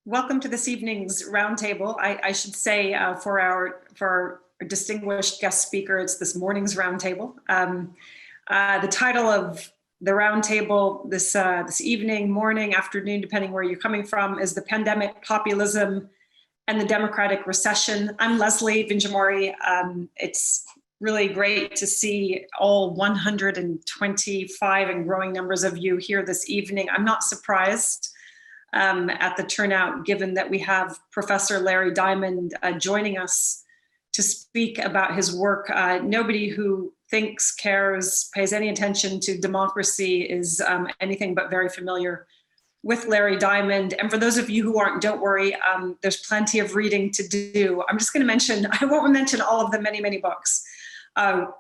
Welcome to this evening's roundtable. I should say for our distinguished guest speaker, it's this morning's roundtable. The title of the roundtable this evening, morning, afternoon, depending where you're coming from, is "The Pandemic, Populism, and the Democratic Recession." I'm Leslie Vinjamori. It's really great to see all 125 and growing numbers of you here this evening. I'm not surprised at the turnout, given that we have Professor Larry Diamond joining us to speak about his work. Nobody who thinks, cares, pays any attention to democracy is anything but very familiar with Larry Diamond. And for those of you who aren't, don't worry, there's plenty of reading to do. I'm just going to mention, I won't mention all of the many books,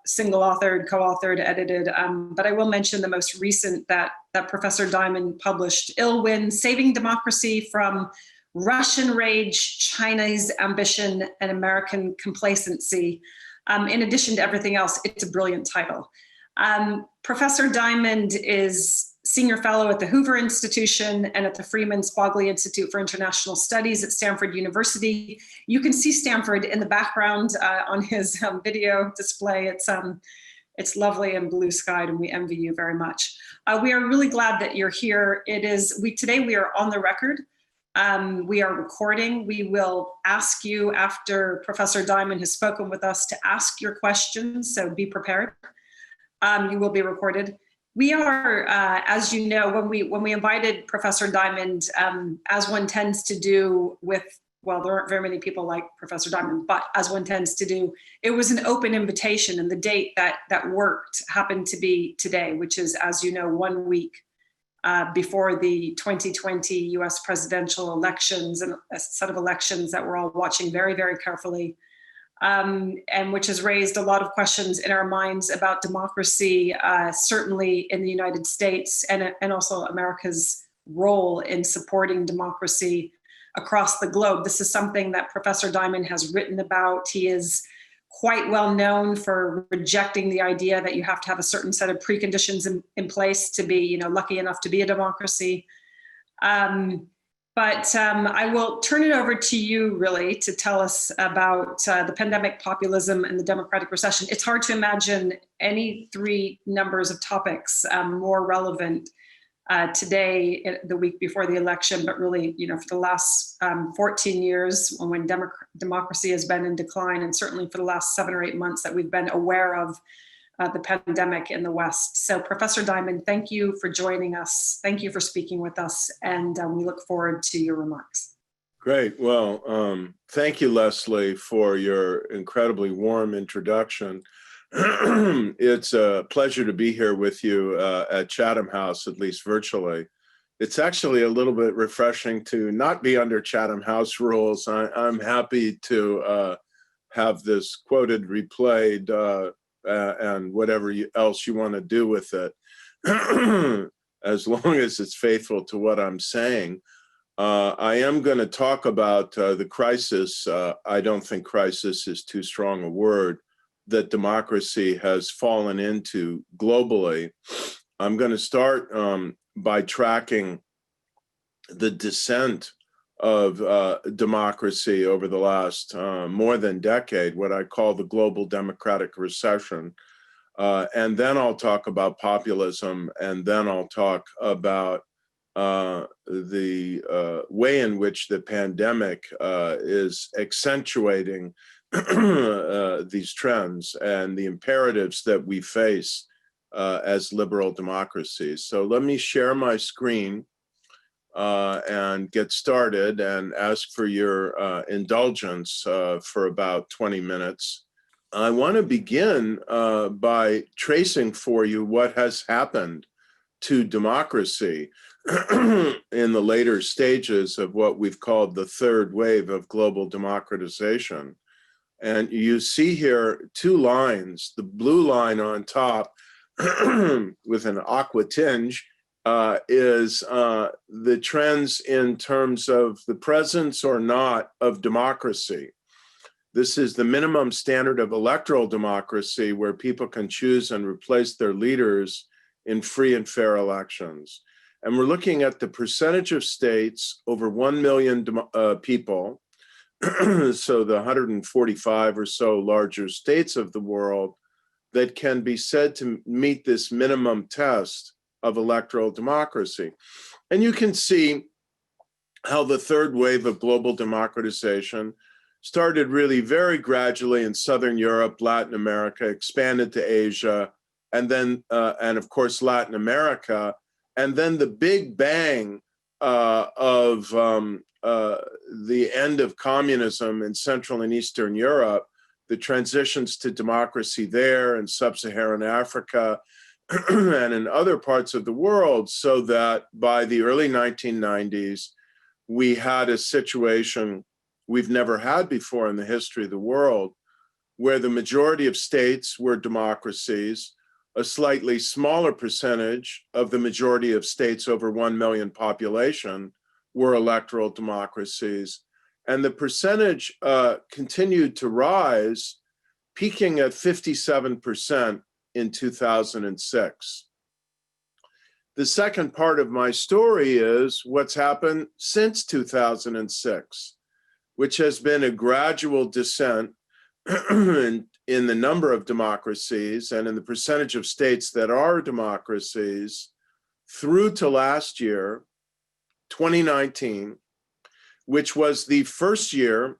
single authored, co-authored, edited, but I will mention the most recent that Professor Diamond published, Ill Wind: Saving Democracy from Russian Rage, Chinese Ambition, and American Complacency. In addition to everything else, it's a brilliant title. Professor Diamond is Senior Fellow at the Hoover Institution and at the Freeman Spogli Institute for International Studies at Stanford University. You can see Stanford in the background on his video display. It's lovely and blue skied, and we envy you very much. We are really glad that you're here. Today we are on the record. We are recording. We will ask you after Professor Diamond has spoken with us to ask your questions, so be prepared. You will be recorded. We are, as you know, when we invited Professor Diamond, as one tends to do with, well, there aren't very many people like Professor Diamond, but as one tends to do, it was an open invitation, and the date that worked happened to be today, which is, as you know, 1 week before the 2020 US presidential elections, and a set of elections that we're all watching very, very carefully. And which has raised a lot of questions in our minds about democracy, certainly in the United States, and also America's role in supporting democracy across the globe. This is something that Professor Diamond has written about. He is quite well known for rejecting the idea that you have to have a certain set of preconditions in place to be, lucky enough to be a democracy. But I will turn it over to you, really, to tell us about the pandemic, populism, and the democratic recession. It's hard to imagine any three numbers of topics more relevant today, the week before the election, but really, for the last 14 years, when democracy has been in decline, and certainly for the last 7 or 8 months that we've been aware of the pandemic in the West. So Professor Diamond, thank you for joining us. Thank you for speaking with us, and we look forward to your remarks. Great. Well, thank you, Leslie, for your incredibly warm introduction. It's a pleasure to be here with you at Chatham House, at least virtually. It's actually a little bit refreshing to not be under Chatham House rules. I'm happy to have this quoted, replayed, and whatever else you want to do with it, as long as it's faithful to what I'm saying. I am going to talk about the crisis. I don't think crisis is too strong a word, that democracy has fallen into globally. I'm going to start by tracking the descent of democracy over the last more than decade, what I call the global democratic recession. And then I'll talk about populism, and then I'll talk about the way in which the pandemic is accentuating these trends and the imperatives that we face as liberal democracies. So let me share my screen and get started, and ask for your indulgence for about 20 minutes. I want to begin by tracing for you what has happened to democracy in the later stages of what we've called the third wave of global democratization. And you see here 2 lines. The blue line on top with an aqua tinge is the trends in terms of the presence or not of democracy. This is the minimum standard of electoral democracy, where people can choose and replace their leaders in free and fair elections. And we're looking at the percentage of states over 1 million people, so the 145 or so larger states of the world that can be said to meet this minimum test of electoral democracy. And you can see how the third wave of global democratization started really very gradually in Southern Europe, Latin America, expanded to Asia, and then, and of course, Latin America. And then the big bang of the end of communism in Central and Eastern Europe, the transitions to democracy there in sub-Saharan Africa and in other parts of the world, so that by the early 1990s, we had a situation we've never had before in the history of the world, where the majority of states were democracies, a slightly smaller percentage of the majority of states over 1 million population were electoral democracies. And the percentage continued to rise, peaking at 57% in 2006. The second part of my story is what's happened since 2006, which has been a gradual descent in the number of democracies and in the percentage of states that are democracies through to last year, 2019, which was the first year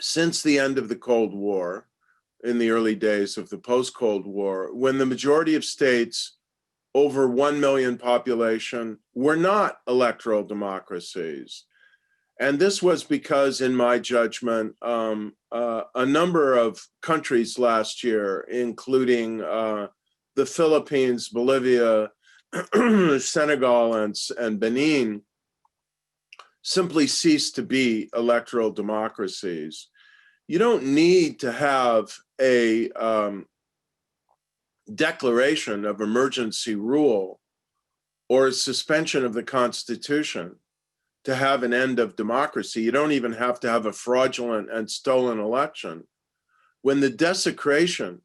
since the end of the Cold War, in the early days of the post-Cold War, when the majority of states over 1 million population were not electoral democracies. And this was because, in my judgment, a number of countries last year, including the Philippines, Bolivia, Senegal, and Benin, simply ceased to be electoral democracies. You don't need to have a declaration of emergency rule or a suspension of the Constitution to have an end of democracy. You don't even have to have a fraudulent and stolen election. When the desecration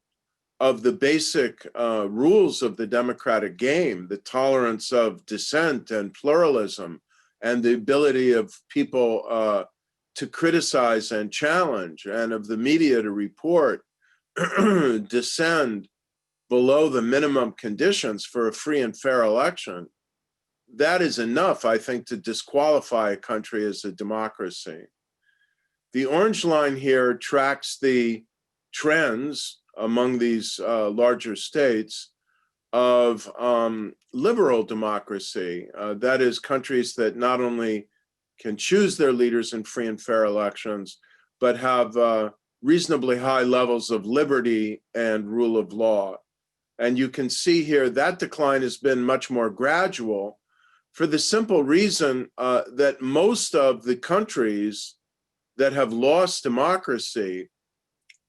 of the basic rules of the democratic game, the tolerance of dissent and pluralism, and the ability of people to criticize and challenge, and of the media to report, descend below the minimum conditions for a free and fair election, that is enough, I think, to disqualify a country as a democracy. The orange line here tracks the trends among these larger states of liberal democracy. That is, countries that not only can choose their leaders in free and fair elections, but have reasonably high levels of liberty and rule of law. And you can see here that decline has been much more gradual, for the simple reason that most of the countries that have lost democracy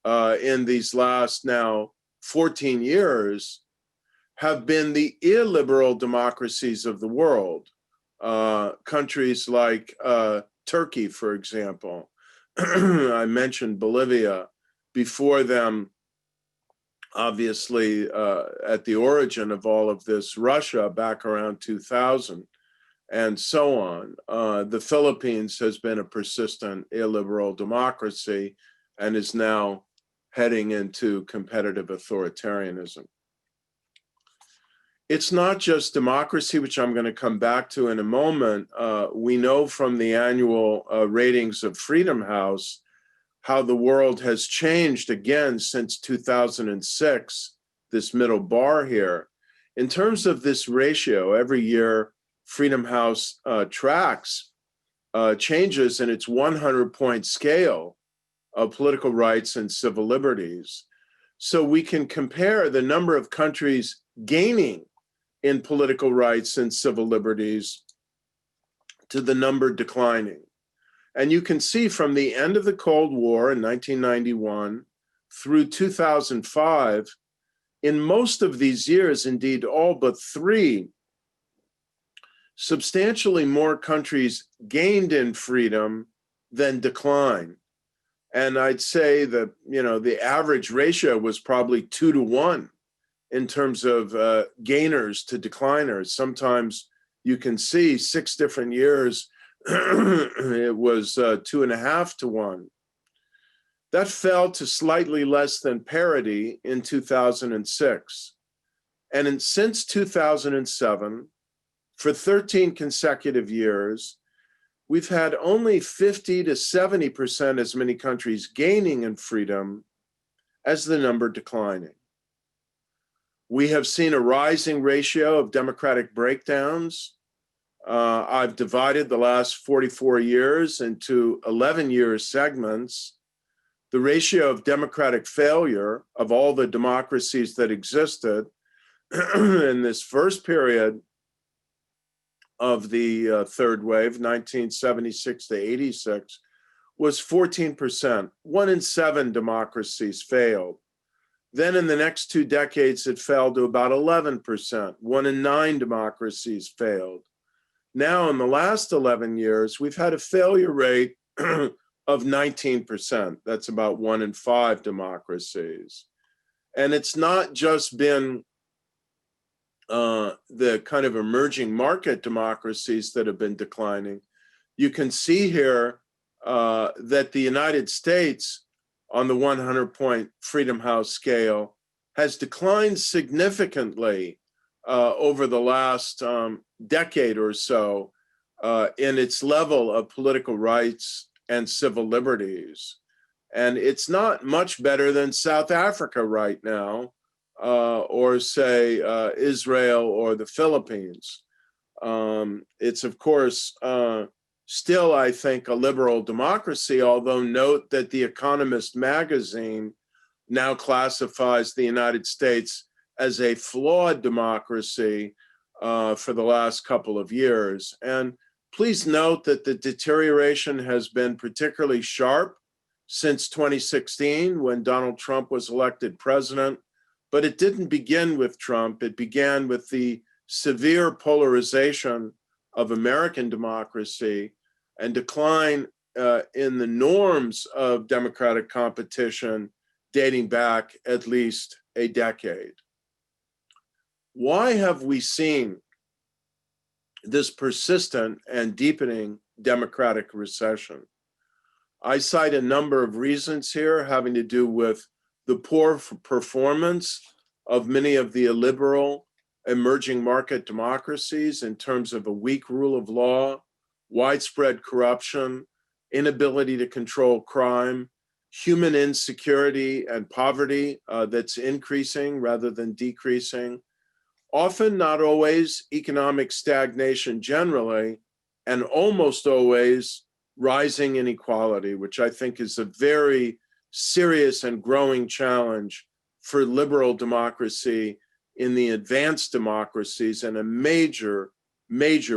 in these last now 14 years have been the illiberal democracies of the world. Countries like Turkey, for example. I mentioned Bolivia. Before them, obviously, at the origin of all of this, Russia back around 2000, and so on. The Philippines has been a persistent illiberal democracy and is now heading into competitive authoritarianism. It's not just democracy, which I'm going to come back to in a moment. We know from the annual ratings of Freedom House how the world has changed again since 2006, this middle bar here. In terms of this ratio, every year Freedom House tracks changes in its 100-point scale of political rights and civil liberties. So we can compare the number of countries gaining in political rights and civil liberties to the number declining. And you can see from the end of the Cold War in 1991 through 2005, in most of these years, indeed all but 3, substantially more countries gained in freedom than declined. And I'd say that, the average ratio was probably 2 to 1 in terms of gainers to decliners. Sometimes You can see 6 different years, it was 2.5 to 1. That fell to slightly less than parity in 2006. And since 2007, for 13 consecutive years, we've had only 50 to 70% as many countries gaining in freedom as the number declining. We have seen a rising ratio of democratic breakdowns. I've divided the last 44 years into 11-year segments. The ratio of democratic failure of all the democracies that existed in this first period of the third wave, 1976 to 86, was 14%. 1 in 7 democracies failed. Then in the next 2 decades, it fell to about 11%. 1 in 9 democracies failed. Now in the last 11 years, we've had a failure rate of 19%. That's about 1 in 5 democracies. And it's not just been the kind of emerging market democracies that have been declining. You can see here that the United States, on the 100-point Freedom House scale, has declined significantly over the last decade or so in its level of political rights and civil liberties. And it's not much better than South Africa right now, or say Israel or the Philippines. It's of course still, I think, a liberal democracy, although note that The Economist magazine now classifies the United States as a flawed democracy for the last couple of years. And please note that the deterioration has been particularly sharp since 2016, when Donald Trump was elected president. But it didn't begin with Trump. It began with the severe polarization of American democracy and decline in the norms of democratic competition dating back at least a decade. Why have we seen this persistent and deepening democratic recession? I cite a number of reasons here having to do with the poor performance of many of the illiberal emerging market democracies in terms of a weak rule of law, widespread corruption, inability to control crime, human insecurity and poverty that's increasing rather than decreasing, often, not always, economic stagnation generally, and almost always rising inequality, which I think is a very serious and growing challenge for liberal democracy in the advanced democracies, and a major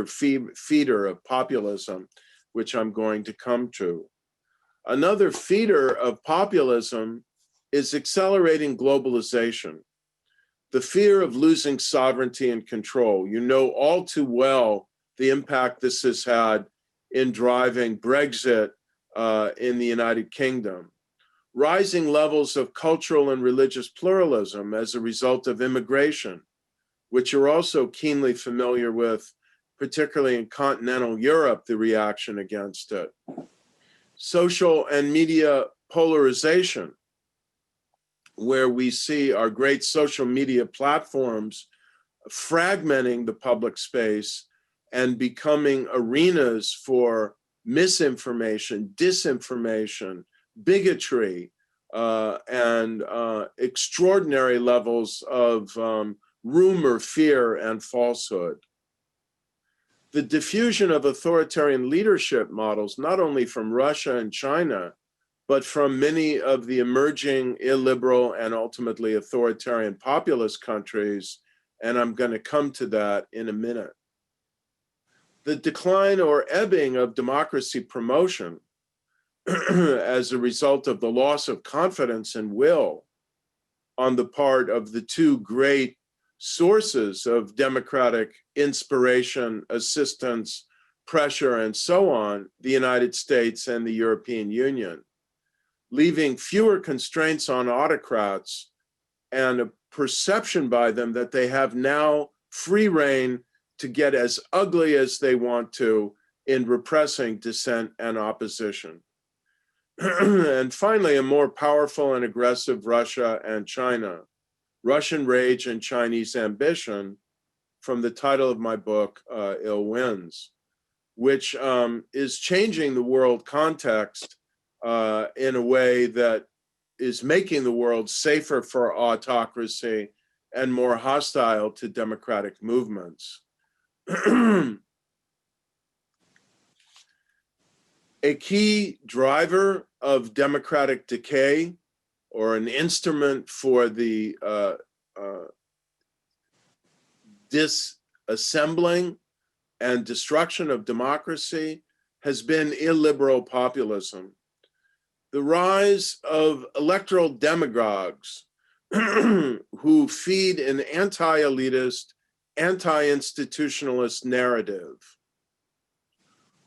feeder of populism, which I'm going to come to. Another feeder of populism is accelerating globalization. The fear of losing sovereignty and control. You know all too well the impact this has had in driving Brexit in the United Kingdom. Rising levels of cultural and religious pluralism as a result of immigration, which you're also keenly familiar with, particularly in continental Europe, the reaction against it. Social and media polarization, where we see our great social media platforms fragmenting the public space and becoming arenas for misinformation, disinformation, bigotry, and extraordinary levels of rumor, fear, and falsehood. The diffusion of authoritarian leadership models, not only from Russia and China, but from many of the emerging illiberal and ultimately authoritarian populist countries, and I'm going to come to that in a minute. The decline or ebbing of democracy promotion as a result of the loss of confidence and will on the part of the two great sources of democratic inspiration, assistance, pressure, and so on, the United States and the European Union, leaving fewer constraints on autocrats and a perception by them that they have now free rein to get as ugly as they want to in repressing dissent and opposition. And finally, a more powerful and aggressive Russia and China, Russian rage and Chinese ambition, from the title of my book, Ill Winds, which is changing the world context in a way that is making the world safer for autocracy and more hostile to democratic movements. A key driver of democratic decay, or an instrument for the disassembling and destruction of democracy, has been illiberal populism. The rise of electoral demagogues who feed an anti-elitist, anti-institutionalist narrative,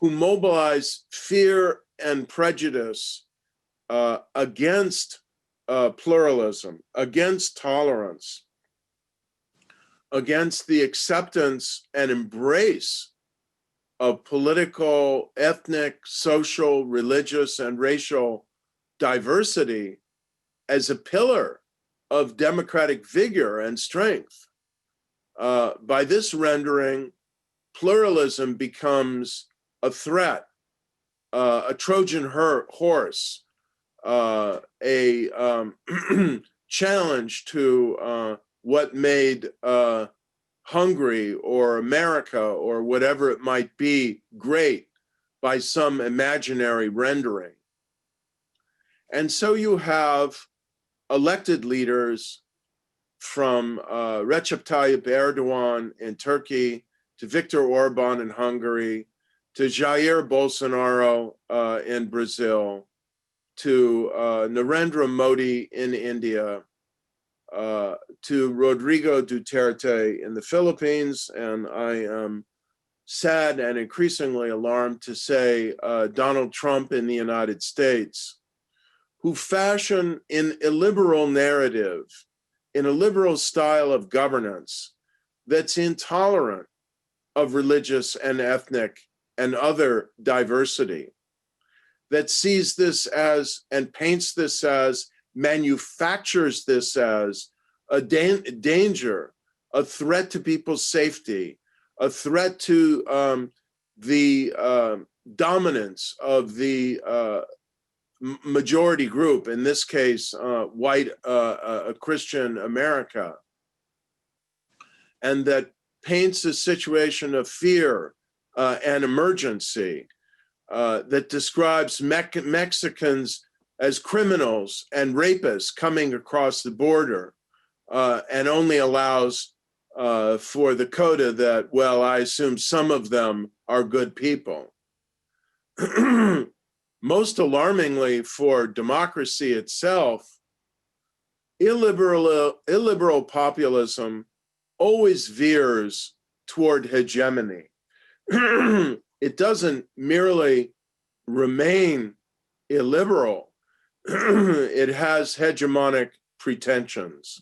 who mobilize fear and prejudice against pluralism, against tolerance, against the acceptance and embrace of political, ethnic, social, religious, and racial diversity as a pillar of democratic vigor and strength. By this rendering, pluralism becomes a threat, a Trojan horse, a challenge to what made Hungary or America or whatever it might be great by some imaginary rendering. And so you have elected leaders from Recep Tayyip Erdogan in Turkey to Viktor Orban in Hungary, to Jair Bolsonaro in Brazil, to Narendra Modi in India, to Rodrigo Duterte in the Philippines, and I am sad and increasingly alarmed to say Donald Trump in the United States, who fashion an illiberal narrative, in a liberal style of governance that's intolerant of religious and ethnic and other diversity, that sees this as, and paints this as, manufactures this as a danger, a threat to people's safety, a threat to the dominance of the majority group, in this case, white Christian America, and that paints a situation of fear and emergency, that describes Mexicans as criminals and rapists coming across the border, and only allows for the coda that, well, I assume some of them are good people. Most alarmingly for democracy itself, illiberal populism always veers toward hegemony. It doesn't merely remain illiberal, it has hegemonic pretensions.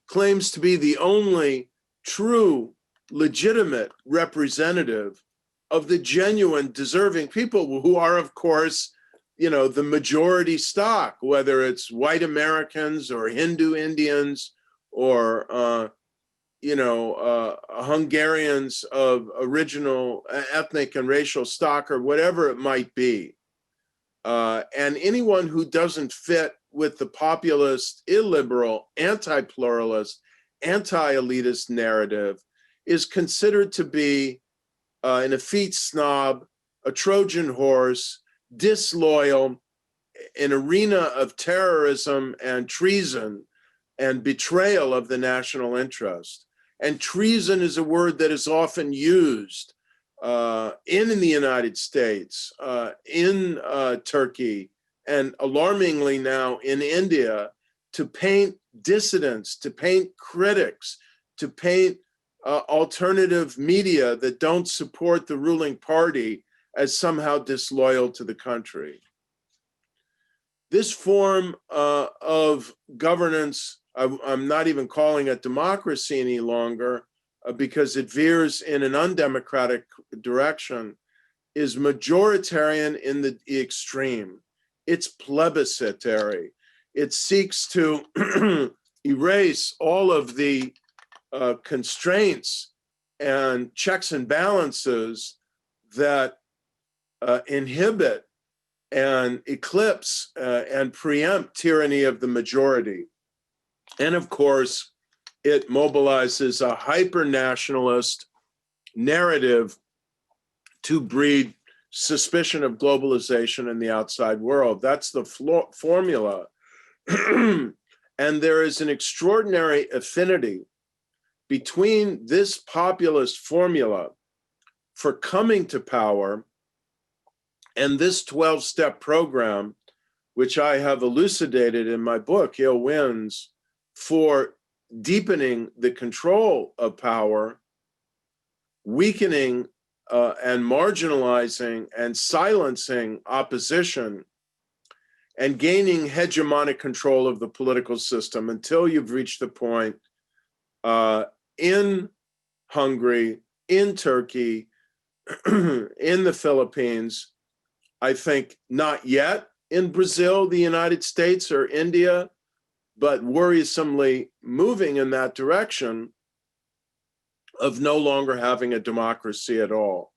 Claims to be the only true, legitimate representative of the genuine, deserving people who are, of course, you know, the majority stock, whether it's white Americans or Hindu Indians or, you know, Hungarians of original ethnic and racial stock or whatever it might be. And anyone who doesn't fit with the populist, illiberal, anti-pluralist, anti-elitist narrative is considered to be an effete snob, a Trojan horse, disloyal, an arena of terrorism and treason and betrayal of the national interest. And treason is a word that is often used in the United States, in Turkey, and alarmingly now in India, to paint dissidents, to paint critics, to paint alternative media that don't support the ruling party as somehow disloyal to the country. This form of governance, I'm not even calling it democracy any longer, because it veers in an undemocratic direction, is majoritarian in the extreme. It's plebiscitary. It seeks to erase all of the constraints and checks and balances that inhibit and eclipse and preempt tyranny of the majority. And of course, it mobilizes a hyper-nationalist narrative to breed suspicion of globalization in the outside world. That's the formula. And there is an extraordinary affinity between this populist formula for coming to power and this 12-step program, which I have elucidated in my book, Ill Winds, for deepening the control of power, weakening and marginalizing and silencing opposition, and gaining hegemonic control of the political system until you've reached the point in Hungary, in Turkey, in the Philippines, I think not yet in Brazil, the United States, or India, but worrisomely moving in that direction of no longer having a democracy at all.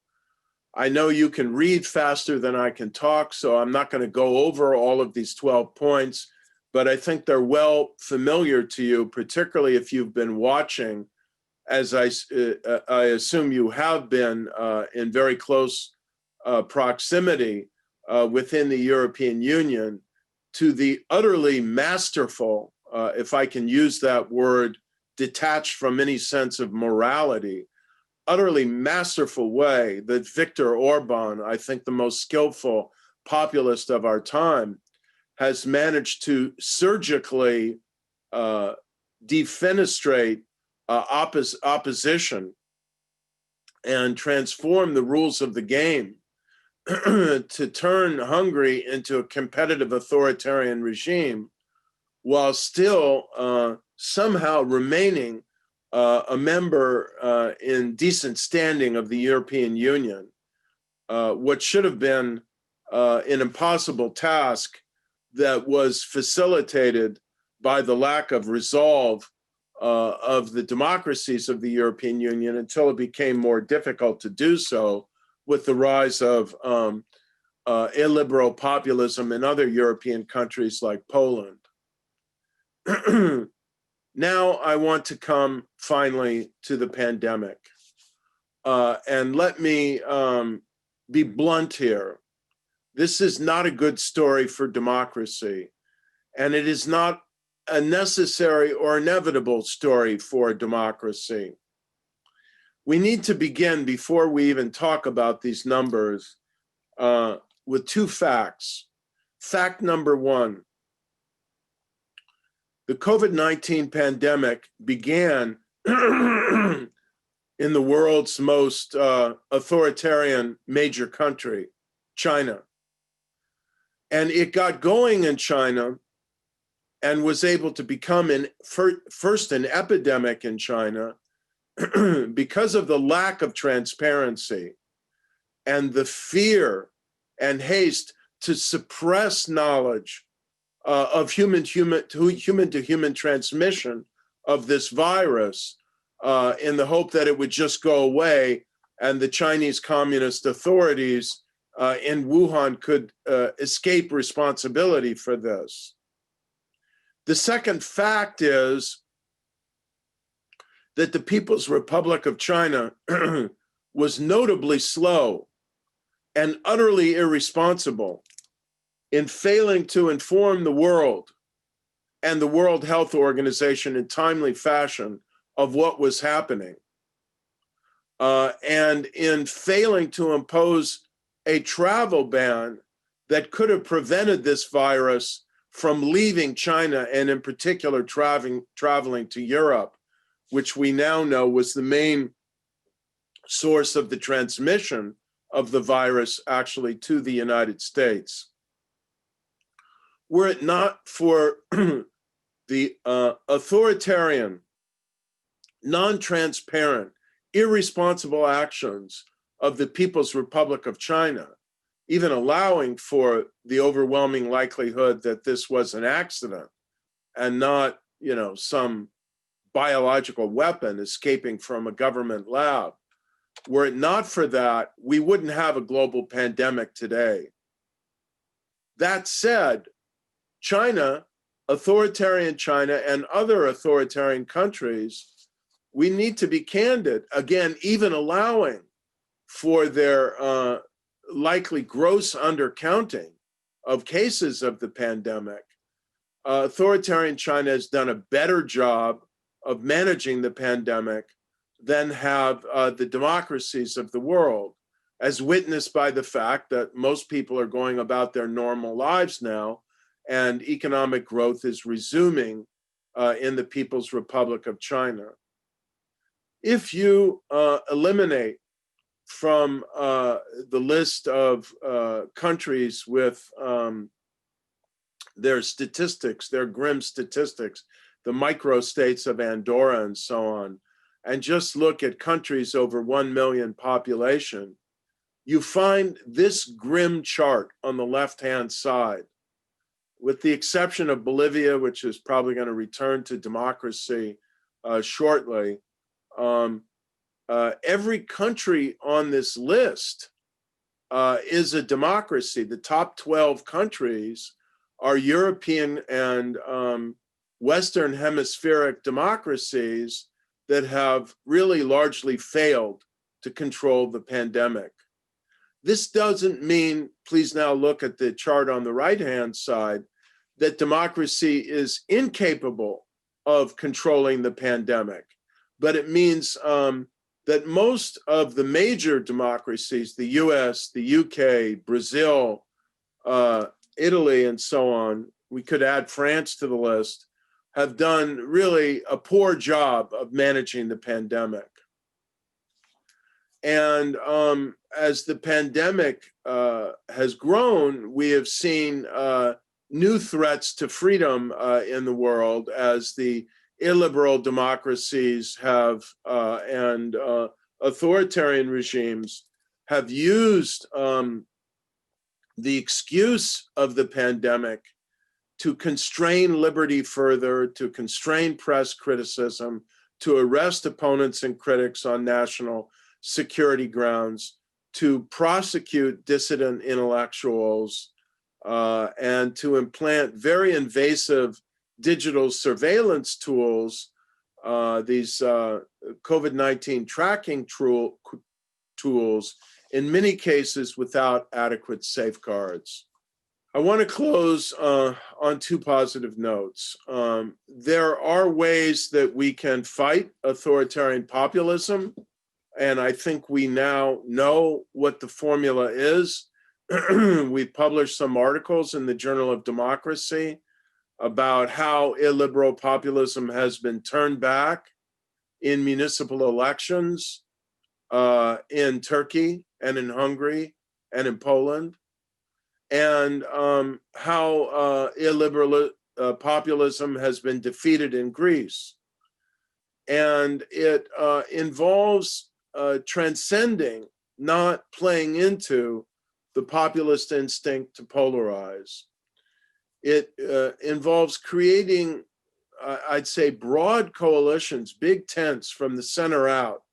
I know you can read faster than I can talk, so I'm not going to go over all of these 12 points, but I think they're well familiar to you, particularly if you've been watching, as I assume you have been, in very close proximity within the European Union, to the utterly masterful, if I can use that word, detached from any sense of morality, utterly masterful way that Viktor Orban, I think the most skillful populist of our time, has managed to surgically defenestrate opposition and transform the rules of the game to turn Hungary into a competitive authoritarian regime, while still somehow remaining a member in decent standing of the European Union. What should have been an impossible task that was facilitated by the lack of resolve of the democracies of the European Union until it became more difficult to do so with the rise of illiberal populism in other European countries like Poland. Now I want to come finally to the pandemic. And let me be blunt here. This is not a good story for democracy, and it is not a necessary or inevitable story for democracy. We need to begin, before we even talk about these numbers, with two facts. Fact number one, the COVID-19 pandemic began in the world's most authoritarian major country, China. And it got going in China and was able to become first an epidemic in China because of the lack of transparency and the fear and haste to suppress knowledge of human-to-human transmission of this virus in the hope that it would just go away and the Chinese Communist authorities in Wuhan could escape responsibility for this. The second fact is that the People's Republic of China was notably slow and utterly irresponsible in failing to inform the world and the World Health Organization in timely fashion of what was happening, and in failing to impose a travel ban that could have prevented this virus from leaving China, and in particular traveling to Europe, which we now know was the main source of the transmission of the virus actually to the United States. Were it not for the authoritarian, non-transparent, irresponsible actions of the People's Republic of China, even allowing for the overwhelming likelihood that this was an accident and not, some biological weapon escaping from a government lab. Were it not for that, we wouldn't have a global pandemic today. That said, China, authoritarian China, and other authoritarian countries, we need to be candid, again, even allowing for their likely gross undercounting of cases of the pandemic. Authoritarian China has done a better job of managing the pandemic than have the democracies of the world, as witnessed by the fact that most people are going about their normal lives now, and economic growth is resuming in the People's Republic of China. If you eliminate from the list of countries with their statistics, their grim statistics, the microstates of Andorra and so on, and just look at countries over 1 million population, you find this grim chart on the left-hand side. With the exception of Bolivia, which is probably going to return to democracy shortly, every country on this list is a democracy. The top 12 countries are European and Western hemispheric democracies that have really largely failed to control the pandemic. This doesn't mean, please now look at the chart on the right-hand side, that democracy is incapable of controlling the pandemic, but it means that most of the major democracies, the US, the UK, Brazil, Italy, and so on, we could add France to the list, have done really a poor job of managing the pandemic. And as the pandemic has grown, we have seen new threats to freedom in the world as the illiberal democracies have and authoritarian regimes have used the excuse of the pandemic to constrain liberty further, to constrain press criticism, to arrest opponents and critics on national security grounds, to prosecute dissident intellectuals, and to implant very invasive digital surveillance tools, these COVID-19 tracking tools, in many cases without adequate safeguards. I want to close on two positive notes. There are ways that we can fight authoritarian populism, and I think we now know what the formula is. We've published some articles in the Journal of Democracy about how illiberal populism has been turned back in municipal elections in Turkey and in Hungary and in Poland, and how illiberal populism has been defeated in Greece. And it involves transcending, not playing into the populist instinct to polarize. It involves creating, I'd say, broad coalitions, big tents from the center out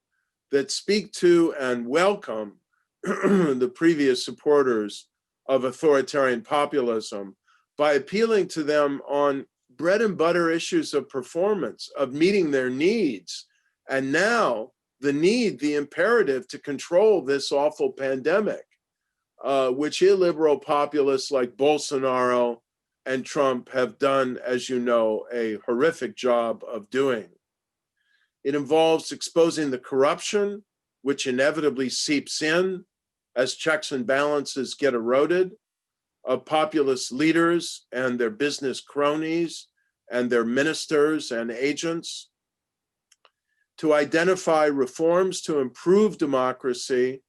that speak to and welcome the previous supporters of authoritarian populism by appealing to them on bread and butter issues of performance, of meeting their needs, and now the imperative to control this awful pandemic, which illiberal populists like Bolsonaro and Trump have done, as you know, a horrific job of doing. It involves exposing the corruption, which inevitably seeps in as checks and balances get eroded, of populist leaders and their business cronies and their ministers and agents, to identify reforms to improve democracy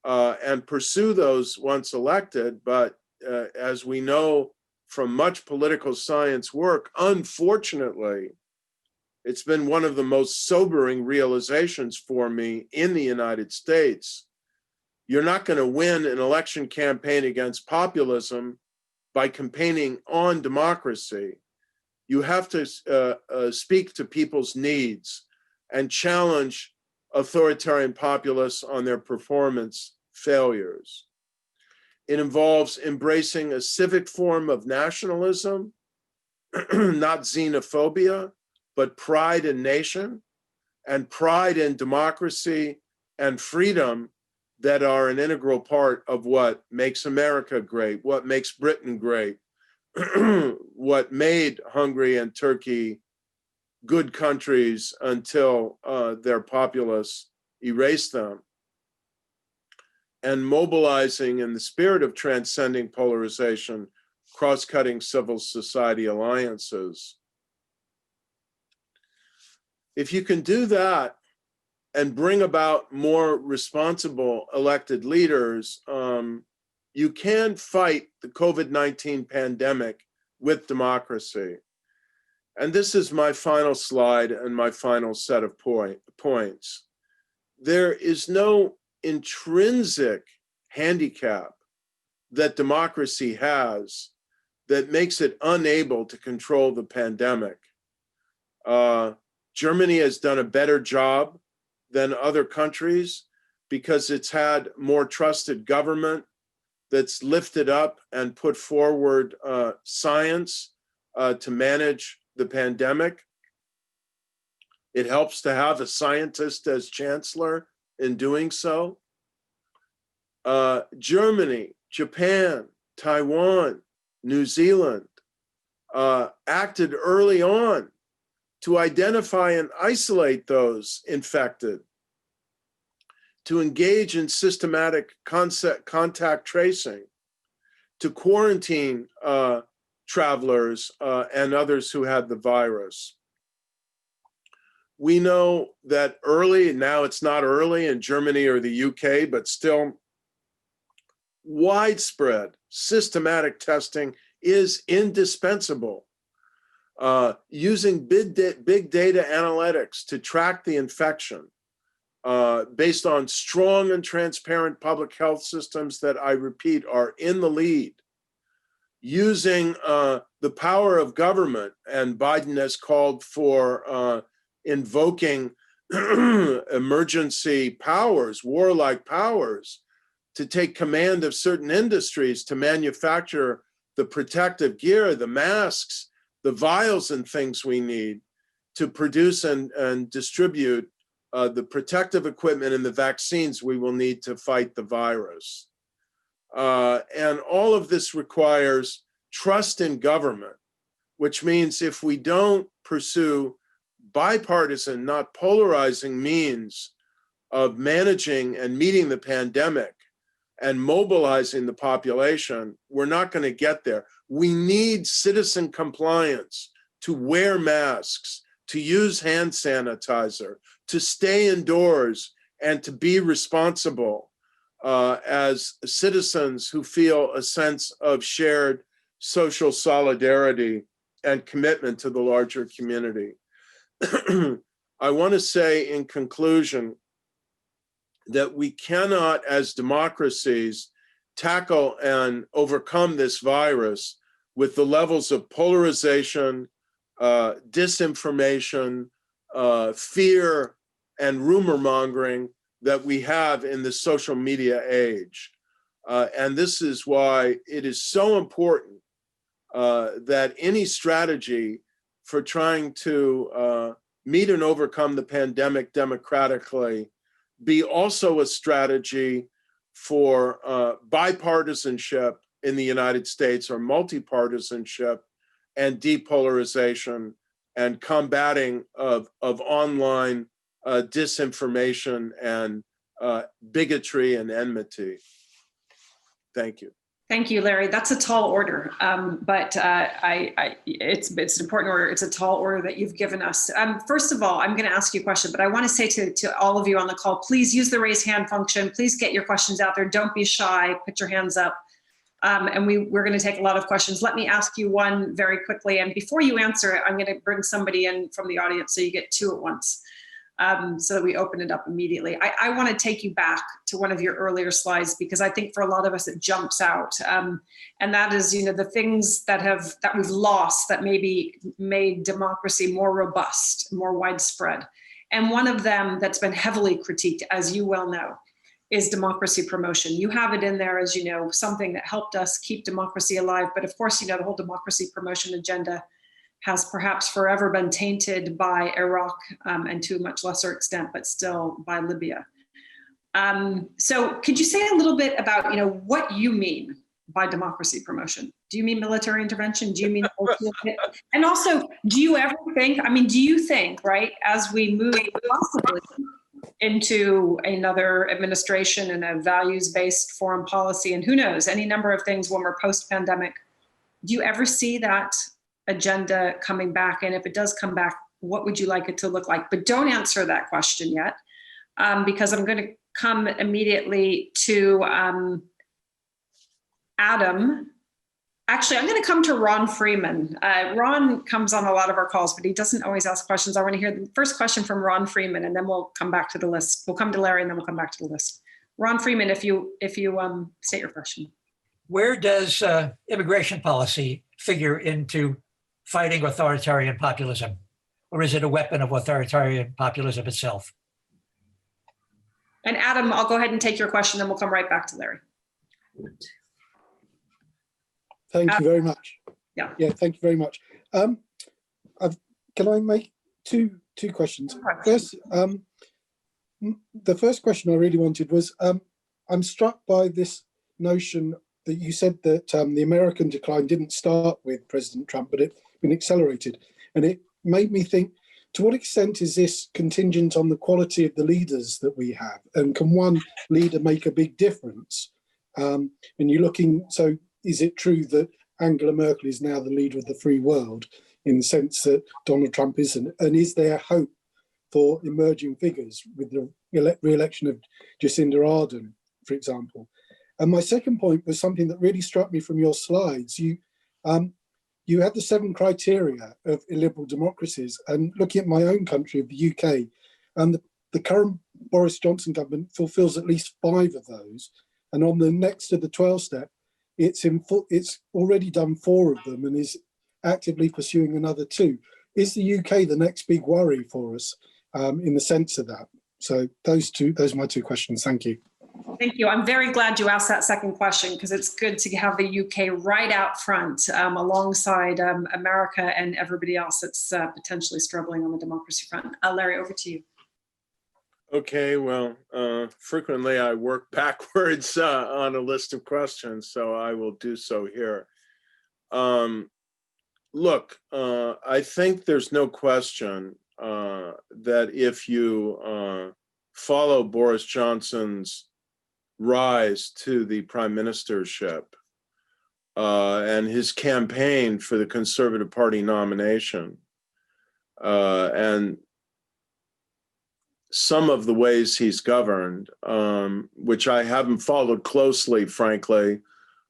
and pursue those once elected. But as we know from much political science work, unfortunately, It's been one of the most sobering realizations for me in the United States. You're not going to win an election campaign against populism by campaigning on democracy. You have to speak to people's needs and challenge authoritarian populists on their performance failures. It involves embracing a civic form of nationalism, not xenophobia, but pride in nation and pride in democracy and freedom that are an integral part of what makes America great, what makes Britain great, what made Hungary and Turkey good countries until their populists erased them. And mobilizing in the spirit of transcending polarization, cross-cutting civil society alliances. If you can do that and bring about more responsible elected leaders, you can fight the COVID-19 pandemic with democracy. And this is my final slide and my final set of points. There is no intrinsic handicap that democracy has that makes it unable to control the pandemic. Germany has done a better job than other countries because it's had more trusted government that's lifted up and put forward science to manage the pandemic. It helps to have a scientist as chancellor in doing so. Germany, Japan, Taiwan, New Zealand acted early on to identify and isolate those infected, to engage in systematic contact tracing, to quarantine travelers and others who had the virus. We know that early, now it's not early in Germany or the UK, but still widespread systematic testing is indispensable. Using big data analytics to track the infection based on strong and transparent public health systems that, I repeat, are in the lead. Using the power of government, and Biden has called for invoking emergency powers, warlike powers, to take command of certain industries to manufacture the protective gear, the masks, the vials and things we need to produce and distribute the protective equipment and the vaccines we will need to fight the virus. And all of this requires trust in government, which means if we don't pursue bipartisan, not polarizing means of managing and meeting the pandemic and mobilizing the population, we're not going to get there. We need citizen compliance, to wear masks, to use hand sanitizer, to stay indoors, and to be responsible as citizens who feel a sense of shared social solidarity and commitment to the larger community. I want to say in conclusion that we cannot, as democracies, tackle and overcome this virus with the levels of polarization, disinformation, fear, and rumor mongering that we have in the social media age. And this is why it is so important that any strategy for trying to meet and overcome the pandemic democratically be also a strategy for bipartisanship in the United States, or multipartisanship and depolarization and combating of online disinformation and bigotry and enmity. Thank you. Thank you, Larry. That's a tall order, but it's an important order. It's a tall order that you've given us. First of all, I'm going to ask you a question, but I want to say to all of you on the call, please use the raise hand function. Please get your questions out there. Don't be shy. Put your hands up. And we're going to take a lot of questions. Let me ask you one very quickly. And before you answer it, I'm going to bring somebody in from the audience so you get two at once, so that we open it up immediately. I want to take you back to one of your earlier slides, because I think for a lot of us it jumps out. And that is, the things that we've lost that maybe made democracy more robust, more widespread. And one of them that's been heavily critiqued, as you well know, is democracy promotion. You have it in there as, something that helped us keep democracy alive. But of course, the whole democracy promotion agenda has perhaps forever been tainted by Iraq, and to a much lesser extent, but still by Libya. So could you say a little bit about, what you mean by democracy promotion? Do you mean military intervention? Do you mean, and also, do you ever think, right, as we move possibly into another administration and a values-based foreign policy, and who knows, any number of things when we're post-pandemic, do you ever see that agenda coming back? And if it does come back, what would you like it to look like? But don't answer that question yet, because I'm going to come immediately to Adam. Actually, I'm going to come to Ron Freeman. Ron comes on a lot of our calls, but he doesn't always ask questions. I want to hear the first question from Ron Freeman, and then we'll come back to the list. We'll come to Larry, and then we'll come back to the list. Ron Freeman, if you state your question. Where does immigration policy figure into fighting authoritarian populism? Or is it a weapon of authoritarian populism itself? And Adam, I'll go ahead and take your question, then we'll come right back to Larry. Thank you very much. Yeah. Thank you very much. Can I make two questions? First, the first question I really wanted was, I'm struck by this notion that you said that the American decline didn't start with President Trump, but it's been accelerated. And it made me think, to what extent is this contingent on the quality of the leaders that we have? And can one leader make a big difference? And you're looking, so is it true that Angela Merkel is now the leader of the free world in the sense that Donald Trump isn't? And is there hope for emerging figures with the re-election of Jacinda Ardern, for example? And my second point was something that really struck me from your slides. You had the 7 criteria of illiberal democracies, and looking at my own country of the UK, and the current Boris Johnson government fulfills at least 5 of those. And on the next to the 12 step, it's already done 4 of them and is actively pursuing another 2. Is the UK the next big worry for us in the sense of that? So those are my 2 questions. Thank you. Thank you. I'm very glad you asked that second question, because it's good to have the UK right out front alongside America and everybody else that's potentially struggling on the democracy front. Larry, over to you. Okay, well, frequently I work backwards on a list of questions, so I will do so here. Look, I think there's no question that if you follow Boris Johnson's rise to the prime ministership and his campaign for the Conservative Party nomination, and some of the ways he's governed, which I haven't followed closely, frankly,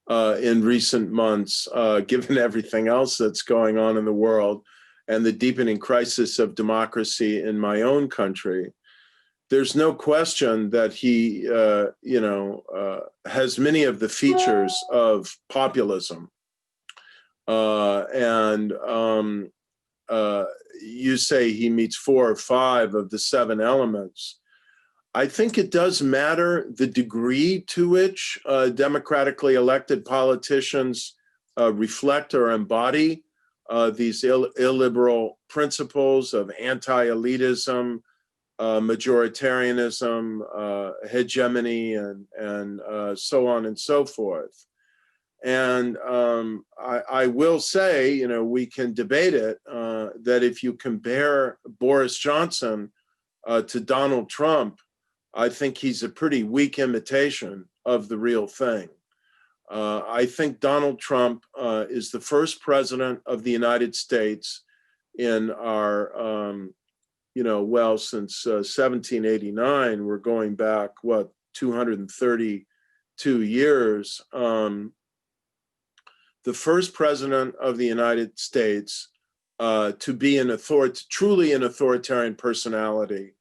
in recent months, given everything else that's going on in the world and the deepening crisis of democracy in my own country. There's no question that he, has many of the features of populism. You say he meets 4 or 5 of the 7 elements. I think it does matter the degree to which democratically elected politicians reflect or embody these illiberal principles of anti-elitism, majoritarianism, hegemony, and so on and so forth. And I will say, we can debate it, that if you compare Boris Johnson to Donald Trump, I think he's a pretty weak imitation of the real thing. I think Donald Trump is the first president of the United States in our, since 1789, we're going back, 232 years, the first president of the United States to be truly an authoritarian personality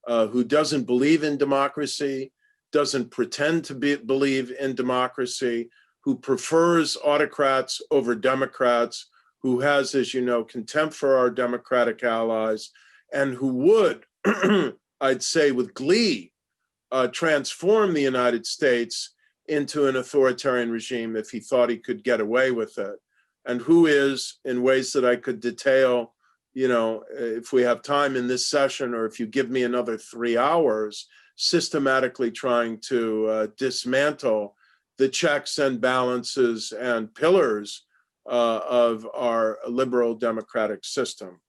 who doesn't believe in democracy, doesn't pretend to believe in democracy, who prefers autocrats over Democrats, who has, as you know, contempt for our democratic allies, and who would, I'd say with glee, transform the United States into an authoritarian regime if he thought he could get away with it, and who is, in ways that I could detail, if we have time in this session, or if you give me another 3 hours, systematically trying to dismantle the checks and balances and pillars of our liberal democratic system.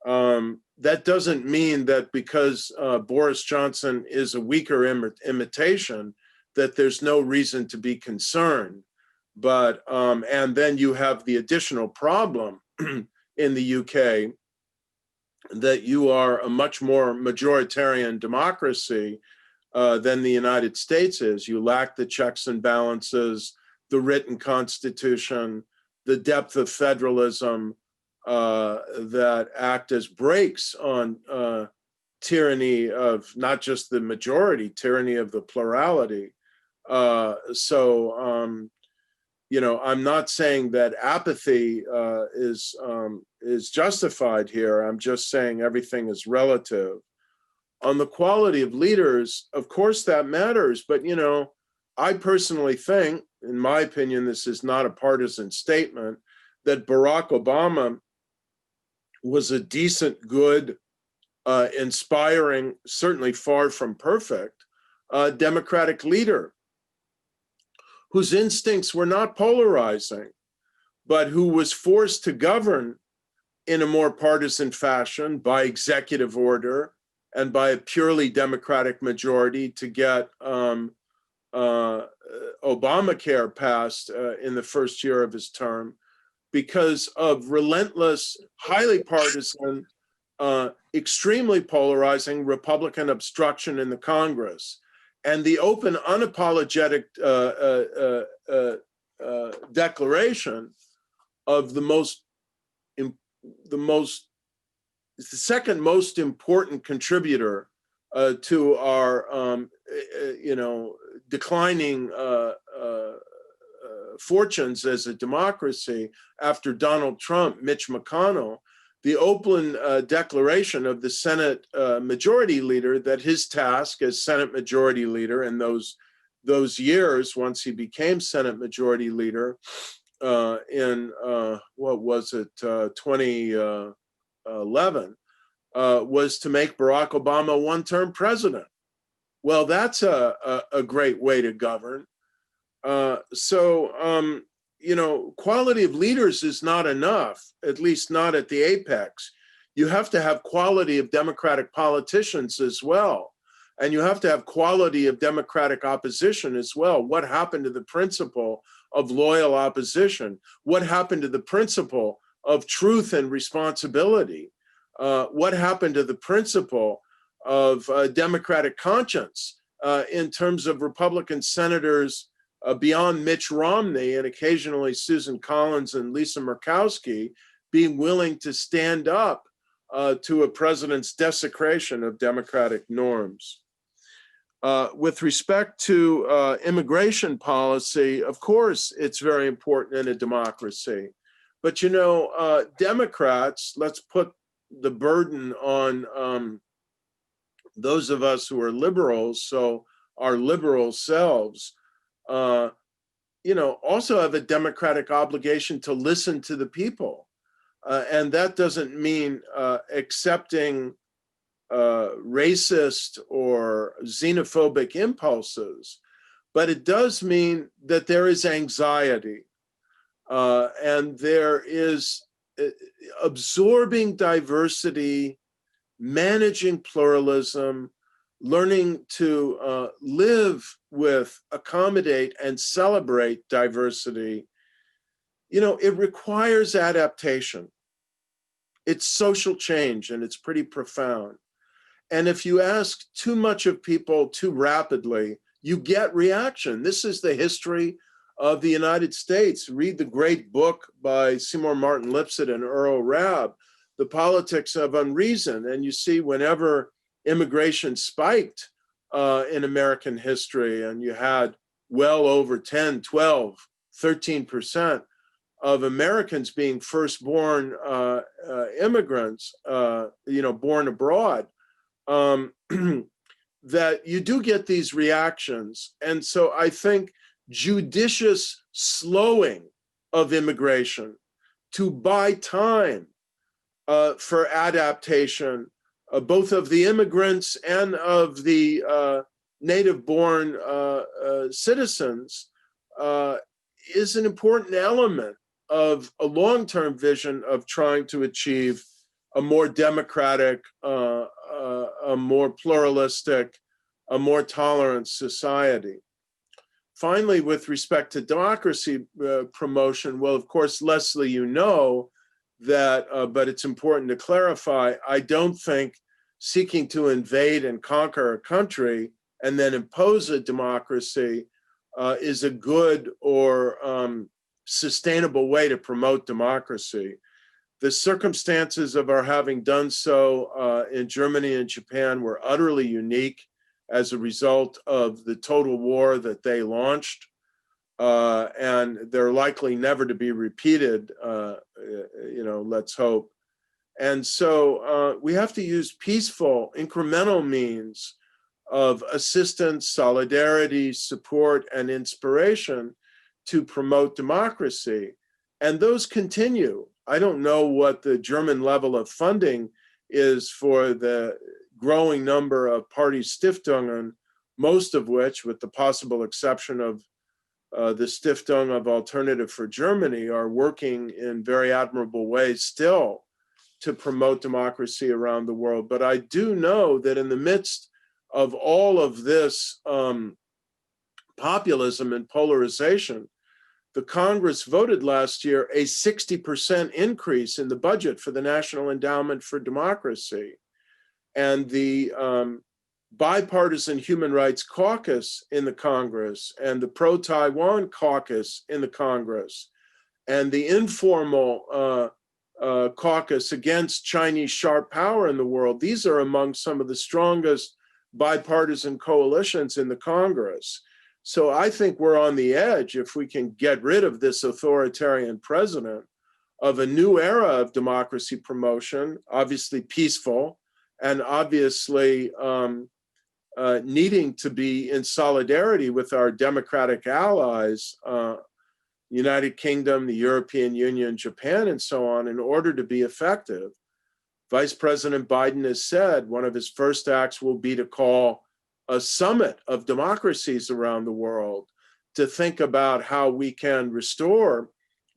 That doesn't mean that because Boris Johnson is a weaker imitation, that there's no reason to be concerned. But, and then you have the additional problem in the UK that you are a much more majoritarian democracy than the United States is. You lack the checks and balances, the written constitution, the depth of federalism that act as brakes on tyranny of not just the majority, tyranny of the plurality. I'm not saying that apathy is justified here. I'm just saying everything is relative. On the quality of leaders, of course that matters, but I personally think, in my opinion, this is not a partisan statement, that Barack Obama was a decent, good, inspiring, certainly far from perfect, democratic leader whose instincts were not polarizing, but who was forced to govern in a more partisan fashion by executive order and by a purely democratic majority to get Obamacare passed in the first year of his term, because of relentless, highly partisan, extremely polarizing Republican obstruction in the Congress, and the open, unapologetic declaration of the second most important contributor to our, declining fortunes as a democracy after Donald Trump, Mitch McConnell, the open declaration of the Senate Majority Leader that his task as Senate Majority Leader in those years, once he became Senate Majority Leader in, 2011, was to make Barack Obama a one-term president. Well, that's a great way to govern. Quality of leaders is not enough, at least not at the apex. You have to have quality of democratic politicians as well. And you have to have quality of democratic opposition as well. What happened to the principle of loyal opposition? What happened to the principle of truth and responsibility? What happened to the principle of democratic conscience in terms of Republican senators beyond Mitch Romney and occasionally Susan Collins and Lisa Murkowski being willing to stand up to a president's desecration of democratic norms? With respect to immigration policy, of course, it's very important in a democracy. But Democrats, let's put the burden on those of us who are liberals, so our liberal selves, also have a democratic obligation to listen to the people. And that doesn't mean accepting racist or xenophobic impulses, but it does mean that there is anxiety and there is absorbing diversity, managing pluralism, learning to live with, accommodate, and celebrate diversity. It requires adaptation. It's social change, and it's pretty profound. And if you ask too much of people too rapidly, you get reaction. This is the history of the United States. Read the great book by Seymour Martin Lipset and Earl Rabb, The Politics of Unreason. And you see whenever immigration spiked in American history, and you had well over 10, 12, 13% of Americans being firstborn immigrants, born abroad, that you do get these reactions. And so I think judicious slowing of immigration to buy time for adaptation, both of the immigrants and of the native-born citizens, is an important element of a long-term vision of trying to achieve a more democratic, a more pluralistic, a more tolerant society. Finally, with respect to democracy promotion, well, of course, Leslie, you know that, but it's important to clarify, I don't think seeking to invade and conquer a country and then impose a democracy is a good or sustainable way to promote democracy. The circumstances of our having done so in Germany and Japan were utterly unique as a result of the total war that they launched. And they're likely never to be repeated, let's hope. And so we have to use peaceful, incremental means of assistance, solidarity, support, and inspiration to promote democracy. And those continue. I don't know what the German level of funding is for the growing number of party Stiftungen, most of which, with the possible exception of the Stiftung of Alternative for Germany, are working in very admirable ways still to promote democracy around the world. But I do know that in the midst of all of this populism and polarization, the Congress voted last year a 60% increase in the budget for the National Endowment for Democracy. And the Bipartisan Human Rights Caucus in the Congress, and the Pro-Taiwan Caucus in the Congress, and the informal caucus against Chinese sharp power in the world, these are among some of the strongest bipartisan coalitions in the Congress. So I think we're on the edge, if we can get rid of this authoritarian president, of a new era of democracy promotion, obviously peaceful, and obviously needing to be in solidarity with our democratic allies, United Kingdom, the European Union, Japan, and so on, in order to be effective. Vice President Biden has said one of his first acts will be to call a summit of democracies around the world to think about how we can restore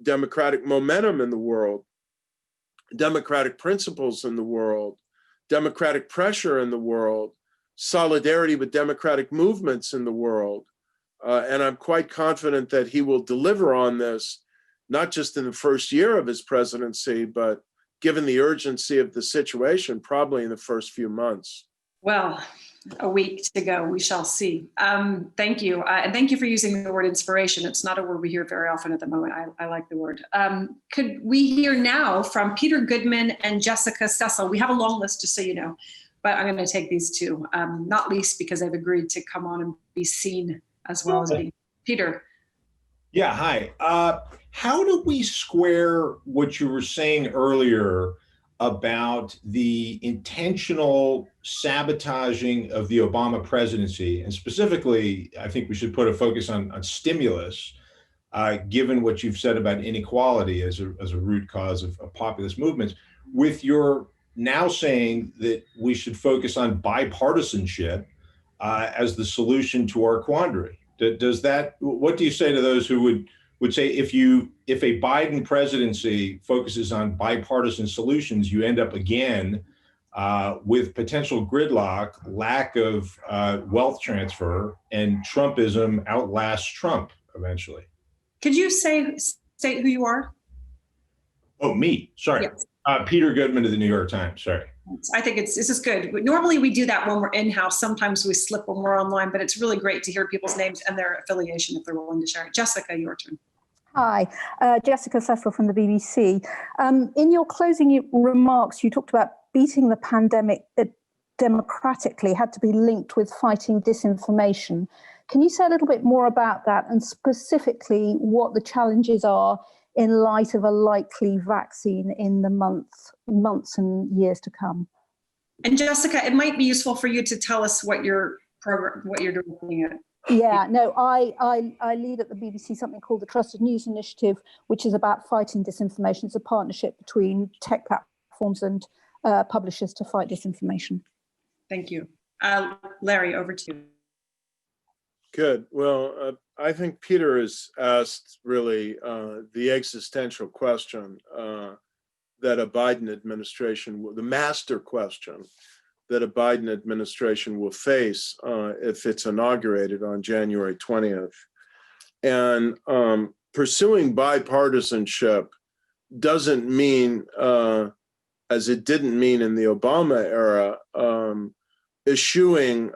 democratic momentum in the world, democratic principles in the world, democratic pressure in the world, solidarity with democratic movements in the world. And I'm quite confident that he will deliver on this, not just in the first year of his presidency, but given the urgency of the situation, probably in the first few months. Well, a week to go, we shall see. Thank you. And thank you for using the word inspiration. It's not a word we hear very often at the moment. I like the word. Could we hear now from Peter Goodman and Jessica Cecil? We have a long list, just so you know, but I'm going to take these two, not least because they've agreed to come on and be seen as well as being. Peter. Yeah, hi. How do we square what you were saying earlier about the intentional sabotaging of the Obama presidency? And specifically, I think we should put a focus on stimulus, given what you've said about inequality as a root cause of populist movements, with your now saying that we should focus on bipartisanship as the solution to our quandary. Does that, what do you say to those who would say if a Biden presidency focuses on bipartisan solutions, you end up again with potential gridlock, lack of wealth transfer, and Trumpism outlasts Trump eventually? Could you state who you are? Oh, me, sorry. Yes. Peter Goodman of the New York Times, sorry. I think this is good. Normally we do that when we're in-house. Sometimes we slip when we're online, but it's really great to hear people's names and their affiliation if they're willing to share it. Jessica, your turn. Hi, Jessica Cecil from the BBC. In your closing remarks, you talked about beating the pandemic democratically had to be linked with fighting disinformation. Can you say a little bit more about that, and specifically what the challenges are in light of a likely vaccine in the months and years to come? And Jessica, it might be useful for you to tell us what you're looking at. Yeah, no, I lead at the BBC something called the Trusted News Initiative, which is about fighting disinformation. It's a partnership between tech platforms and publishers to fight disinformation. Thank you. Larry, over to you. Good. Well, I think Peter has asked really the existential question that a Biden administration, the master question that a Biden administration will face if it's inaugurated on January 20th. And pursuing bipartisanship doesn't mean, as it didn't mean in the Obama era, eschewing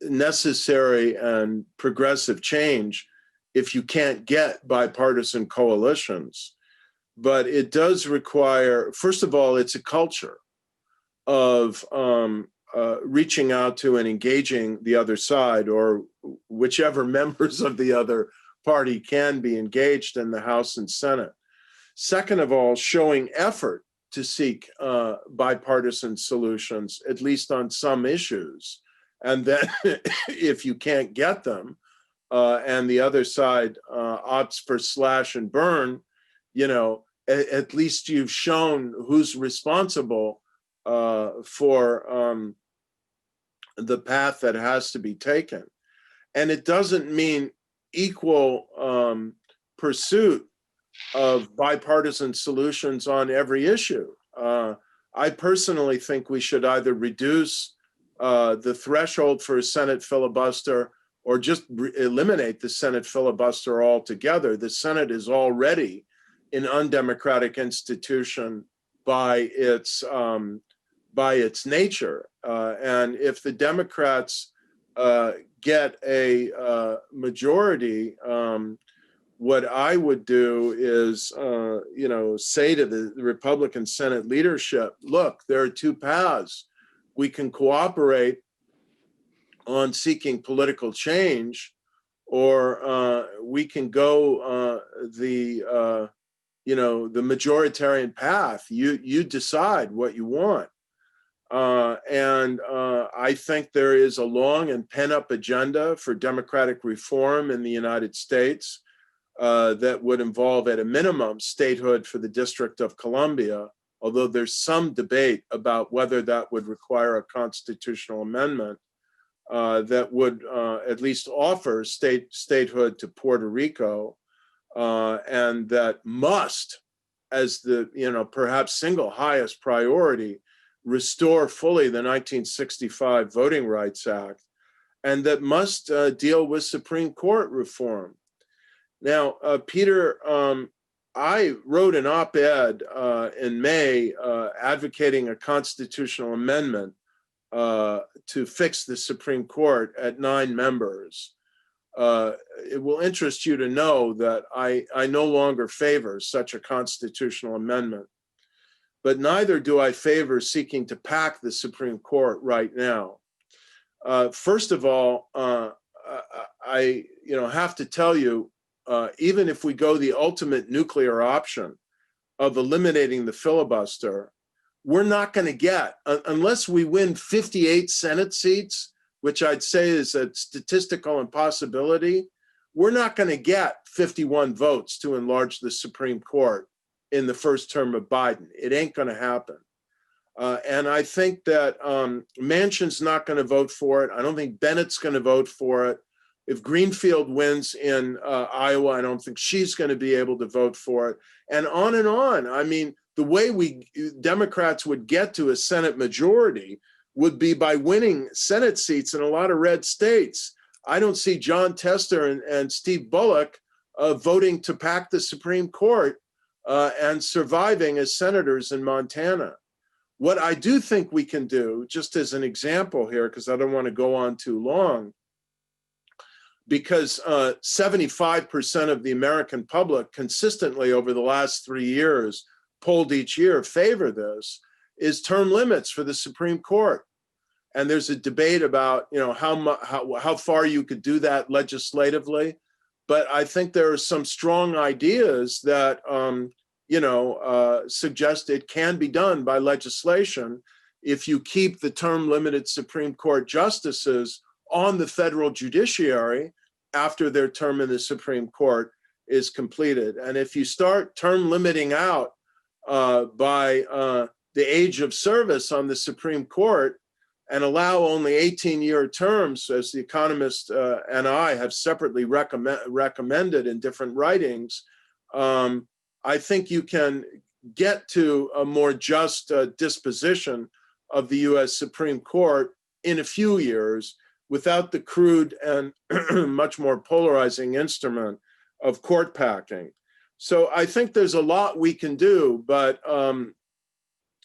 necessary and progressive change if you can't get bipartisan coalitions. But it does require, first of all, it's a culture of reaching out to and engaging the other side, or whichever members of the other party can be engaged in the House and Senate. Second of all, showing effort to seek bipartisan solutions, at least on some issues. And then if you can't get them and the other side opts for slash and burn, you know, at least you've shown who's responsible for the path that has to be taken. And it doesn't mean equal pursuit of bipartisan solutions on every issue. I personally think we should either reduce the threshold for a Senate filibuster or just eliminate the Senate filibuster altogether. The Senate is already an undemocratic institution by its nature. And if the Democrats get a majority, what I would do is, say to the Republican Senate leadership, look, there are two paths. We can cooperate on seeking political change, or we can go the majoritarian path. You decide what you want. And I think there is a long and pent-up agenda for democratic reform in the United States that would involve, at a minimum, statehood for the District of Columbia, although there's some debate about whether that would require a constitutional amendment that would at least offer statehood to Puerto Rico, and that must, as the perhaps single highest priority, restore fully the 1965 Voting Rights Act, and that must deal with Supreme Court reform. Now, Peter, I wrote an op-ed in May advocating a constitutional amendment to fix the Supreme Court at 9 members. It will interest you to know that I no longer favor such a constitutional amendment, but neither do I favor seeking to pack the Supreme Court right now. First of all, I have to tell you, even if we go the ultimate nuclear option of eliminating the filibuster, we're not going to get, unless we win 58 Senate seats, which I'd say is a statistical impossibility, we're not going to get 51 votes to enlarge the Supreme Court in the first term of Biden. It ain't going to happen. And I think that Manchin's not going to vote for it. I don't think Bennett's going to vote for it. If Greenfield wins in Iowa, I don't think she's going to be able to vote for it. And on and on. I mean, the way Democrats would get to a Senate majority would be by winning Senate seats in a lot of red states. I don't see John Tester and Steve Bullock voting to pack the Supreme Court and surviving as senators in Montana. What I do think we can do, just as an example here, because I don't want to go on too long, because 75% of the American public consistently over the last 3 years polled each year favor this, is term limits for the Supreme Court. And there's a debate about, you know, how far you could do that legislatively. But I think there are some strong ideas that, suggest it can be done by legislation if you keep the term limited Supreme Court justices on the federal judiciary after their term in the Supreme Court is completed. And if you start term limiting out by the age of service on the Supreme Court and allow only 18-year terms, as The Economist and I have separately recommended in different writings, I think you can get to a more just disposition of the US Supreme Court in a few years without the crude and much more polarizing instrument of court packing. So I think there's a lot we can do, but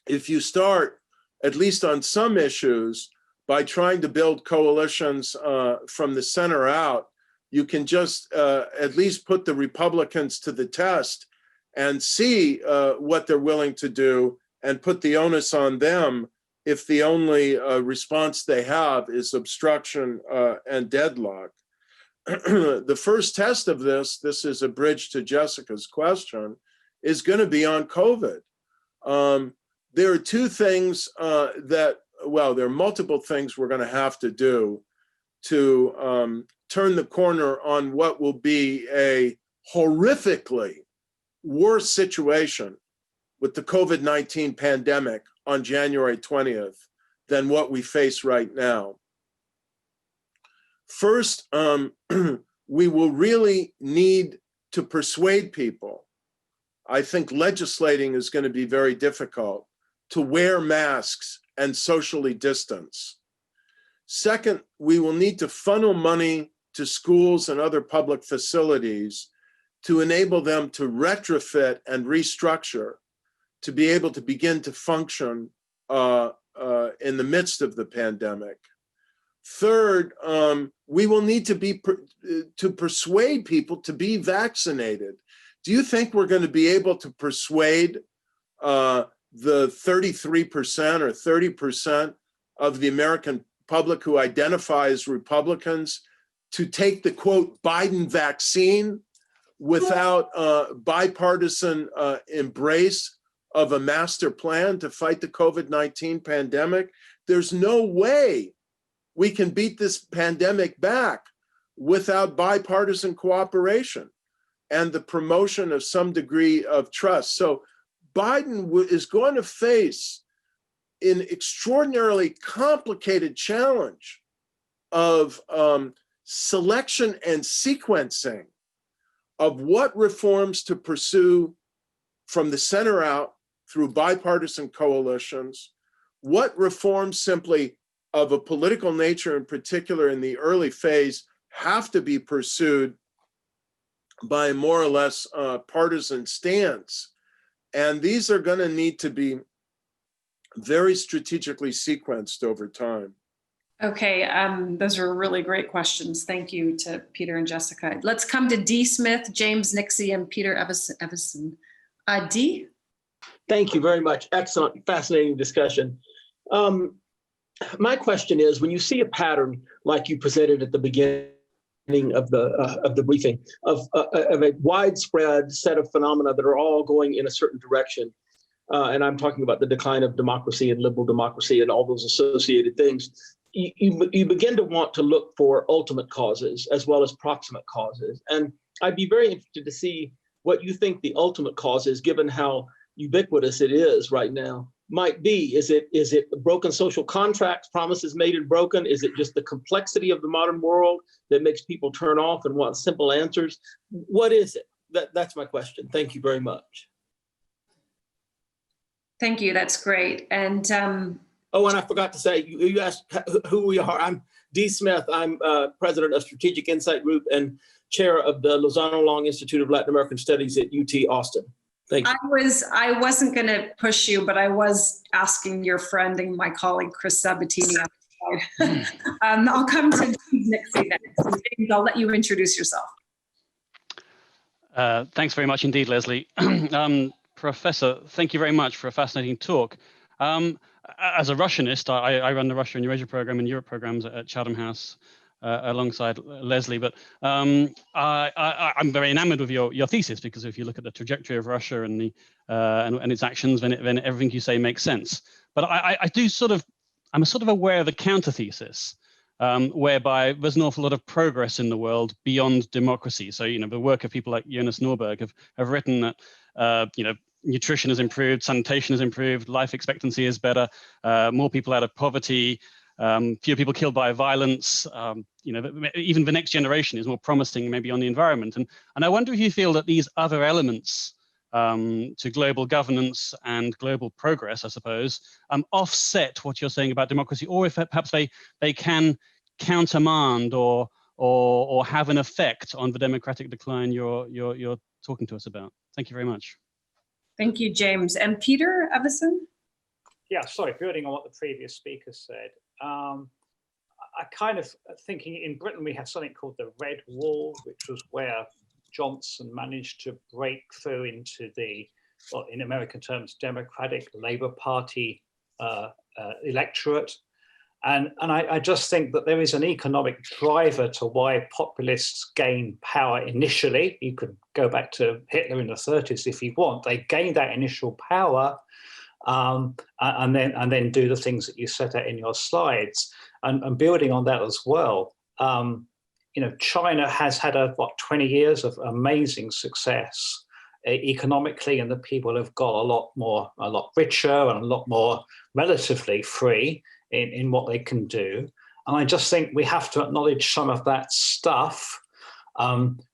if you start, at least on some issues, by trying to build coalitions from the center out, you can just at least put the Republicans to the test and see what they're willing to do and put the onus on them if the only response they have is obstruction and deadlock. The first test of this is a bridge to Jessica's question, is going to be on COVID. There are two things there are multiple things we're going to have to do to turn the corner on what will be a horrifically worse situation with the COVID-19 pandemic on January 20th than what we face right now. First, we will really need to persuade people. I think legislating is going to be very difficult, to wear masks and socially distance. Second, we will need to funnel money to schools and other public facilities to enable them to retrofit and restructure to be able to begin to function in the midst of the pandemic. Third, we will need to persuade people to be vaccinated. Do you think we're going to be able to persuade the 33% or 30% of the American public who identify as Republicans to take the, quote, Biden vaccine without bipartisan embrace of a master plan to fight the COVID-19 pandemic? There's no way we can beat this pandemic back without bipartisan cooperation and the promotion of some degree of trust. So Biden is going to face an extraordinarily complicated challenge of selection and sequencing of what reforms to pursue from the center out through bipartisan coalitions, what reforms simply of a political nature, in particular in the early phase, have to be pursued by a more or less partisan stance. And these are going to need to be very strategically sequenced over time. Okay, those are really great questions. Thank you to Peter and Jessica. Let's come to Dee Smith, James Nixie, and Peter Evison. Dee? Thank you very much. Excellent, fascinating discussion. My question is, when you see a pattern like you presented at the beginning of the briefing of a widespread set of phenomena that are all going in a certain direction, and I'm talking about the decline of democracy and liberal democracy and all those associated things, you begin to want to look for ultimate causes as well as proximate causes. And I'd be very interested to see what you think the ultimate cause is, given how ubiquitous it is right now, might be. Is it broken social contracts, promises made and broken? Is it just the complexity of the modern world that makes people turn off and want simple answers? What is it? That's my question. Thank you very much. Thank you. That's great. And oh, and I forgot to say, you asked who we are. I'm Dee Smith. I'm president of Strategic Insight Group and chair of the Lozano Long Institute of Latin American Studies at UT Austin. Thank you. I wasn't going to push you, but I was asking your friend and my colleague Chris Sabatini. I'll come to James Nixie next. James, I'll let you introduce yourself. Thanks very much indeed, Leslie. Professor, thank you very much for a fascinating talk. As a Russianist, I run the Russia and Eurasia program and Europe programs at Chatham House alongside Leslie, but I'm very enamored with your thesis, because if you look at the trajectory of Russia and the and its actions, then everything you say makes sense. But I'm sort of aware of the counter thesis, whereby there's an awful lot of progress in the world beyond democracy. So, the work of people like Jonas Norberg have written that, nutrition has improved, sanitation has improved, life expectancy is better, more people out of poverty, fewer people killed by violence. Even the next generation is more promising, maybe on the environment. And I wonder if you feel that these other elements to global governance and global progress, I suppose, offset what you're saying about democracy, or if perhaps they can countermand or have an effect on the democratic decline you're talking to us about. Thank you very much. Thank you, James. And Peter Evison? Yeah, sorry, building on what the previous speaker said. I kind of thinking in Britain we had something called the Red Wall, which was where Johnson managed to break through into the, well, in American terms, Democratic Labour Party electorate. And I just think that there is an economic driver to why populists gain power initially. You could go back to Hitler in the 30s if you want. They gained that initial power and then do the things that you set out in your slides. And building on that as well, China has had 20 years of amazing success economically, and the people have got a lot richer and a lot more relatively free in what they can do. And I just think we have to acknowledge some of that stuff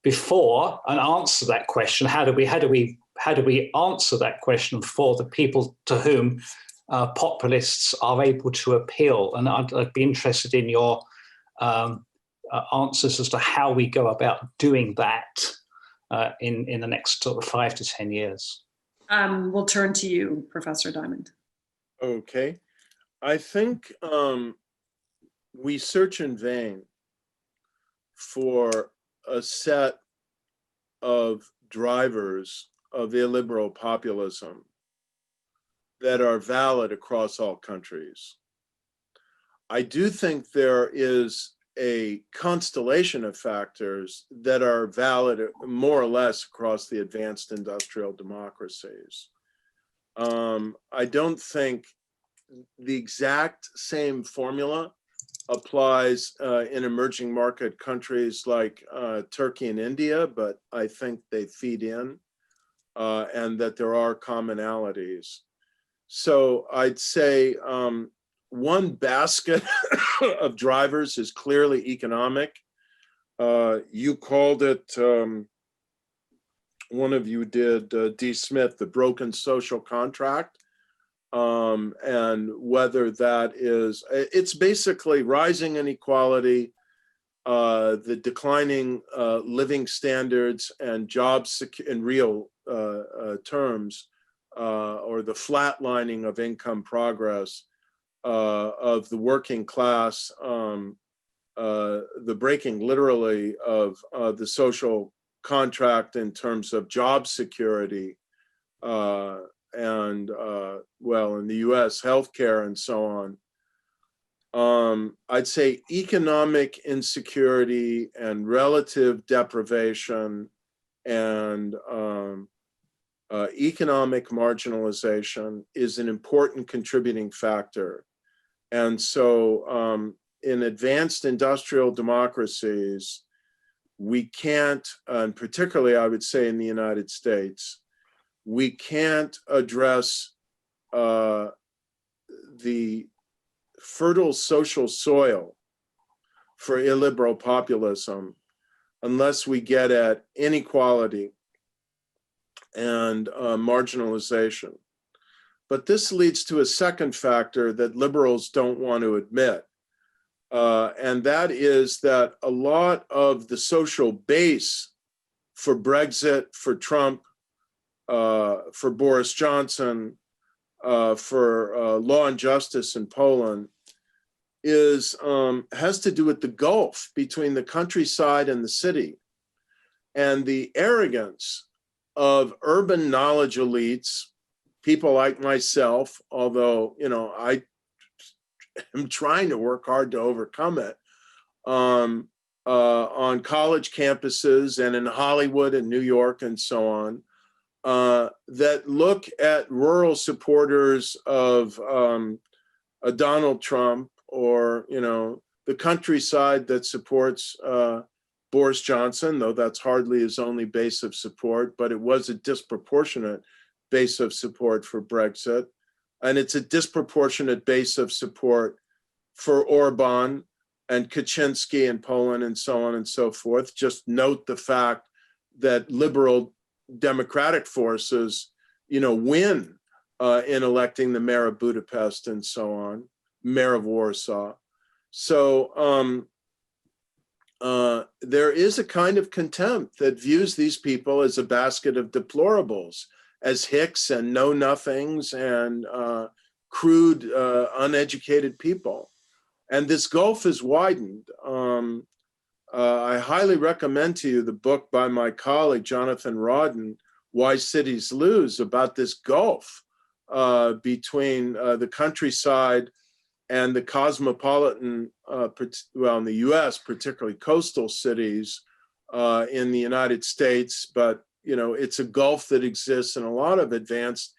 before and answer that question. How do we answer that question for the people to whom populists are able to appeal? And I'd be interested in your answers as to how we go about doing that in the next sort of 5 to 10 years. We'll turn to you, Professor Diamond. Okay. I think we search in vain for a set of drivers of illiberal populism that are valid across all countries. I do think there is a constellation of factors that are valid more or less across the advanced industrial democracies. I don't think the exact same formula applies in emerging market countries like Turkey and India, but I think they feed in and that there are commonalities. So I'd say one basket of drivers is clearly economic. You called it, one of you did, D. Smith, the broken social contract. And whether that is, it's basically rising inequality, the declining living standards and jobs in real terms, or the flatlining of income progress of the working class, the breaking literally of the social contract in terms of job security, and well, in the US, healthcare and so on. I'd say economic insecurity and relative deprivation and economic marginalization is an important contributing factor. And so in advanced industrial democracies, we can't, and particularly I would say in the United States, we can't address the fertile social soil for illiberal populism unless we get at inequality and marginalization. But this leads to a second factor that liberals don't want to admit, and that is that a lot of the social base for Brexit, for Trump, for Boris Johnson, for law and justice in Poland, has to do with the gulf between the countryside and the city, and the arrogance of urban knowledge elites, people like myself, although, I am trying to work hard to overcome it, on college campuses and in Hollywood and New York and so on, that look at rural supporters of Donald Trump, or, the countryside that supports Boris Johnson, though that's hardly his only base of support, but it was a disproportionate base of support for Brexit. And it's a disproportionate base of support for Orban and Kaczynski in Poland and so on and so forth. Just note the fact that liberal democratic forces, win in electing the mayor of Budapest and so on, mayor of Warsaw. So there is a kind of contempt that views these people as a basket of deplorables, as hicks and know-nothings and crude, uneducated people. And this gulf is widened. I highly recommend to you the book by my colleague, Jonathan Rawdon, Why Cities Lose, about this gulf between the countryside and the cosmopolitan, well, in the US, particularly coastal cities in the United States, but it's a gulf that exists in a lot of advanced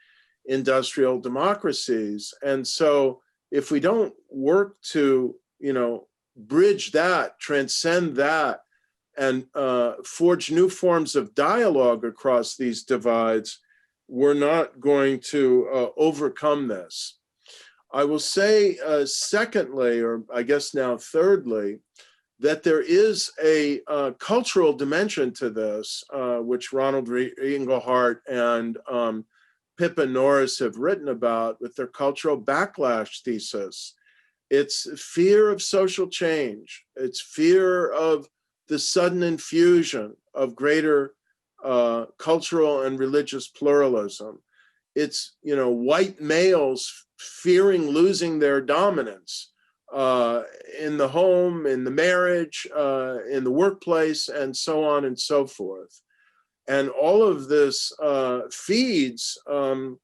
industrial democracies. And so if we don't work to, bridge that, transcend that, and forge new forms of dialogue across these divides, we're not going to overcome this. I will say, secondly, or I guess now thirdly, that there is a cultural dimension to this, which Ronald Engelhart and Pippa Norris have written about with their cultural backlash thesis. It's fear of social change. It's fear of the sudden infusion of greater cultural and religious pluralism. It's, white males fearing losing their dominance in the home, in the marriage, in the workplace, and so on and so forth. And all of this feeds, an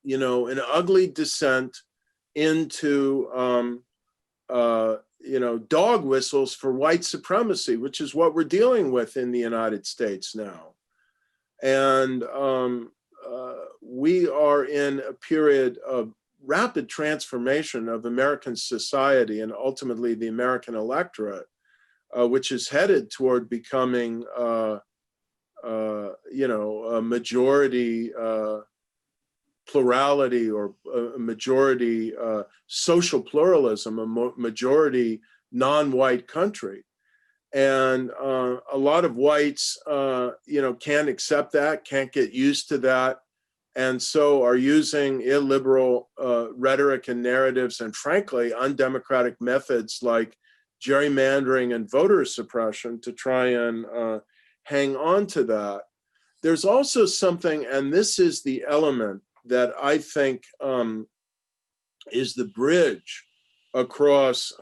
ugly descent into, dog whistles for white supremacy, which is what we're dealing with in the United States now. And we are in a period of rapid transformation of American society and ultimately the American electorate, which is headed toward becoming, a majority plurality, or a majority social pluralism, a majority non-white country. And a lot of whites, can't accept that, can't get used to that, and so are using illiberal rhetoric and narratives, and frankly, undemocratic methods like gerrymandering and voter suppression to try and hang on to that. There's also something, and this is the element that I think is the bridge across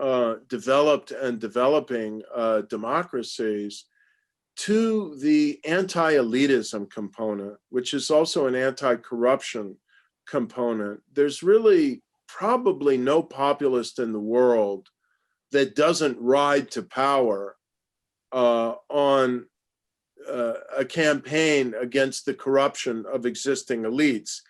developed and developing democracies to the anti-elitism component, which is also an anti-corruption component. There's really probably no populist in the world that doesn't ride to power on a campaign against the corruption of existing elites,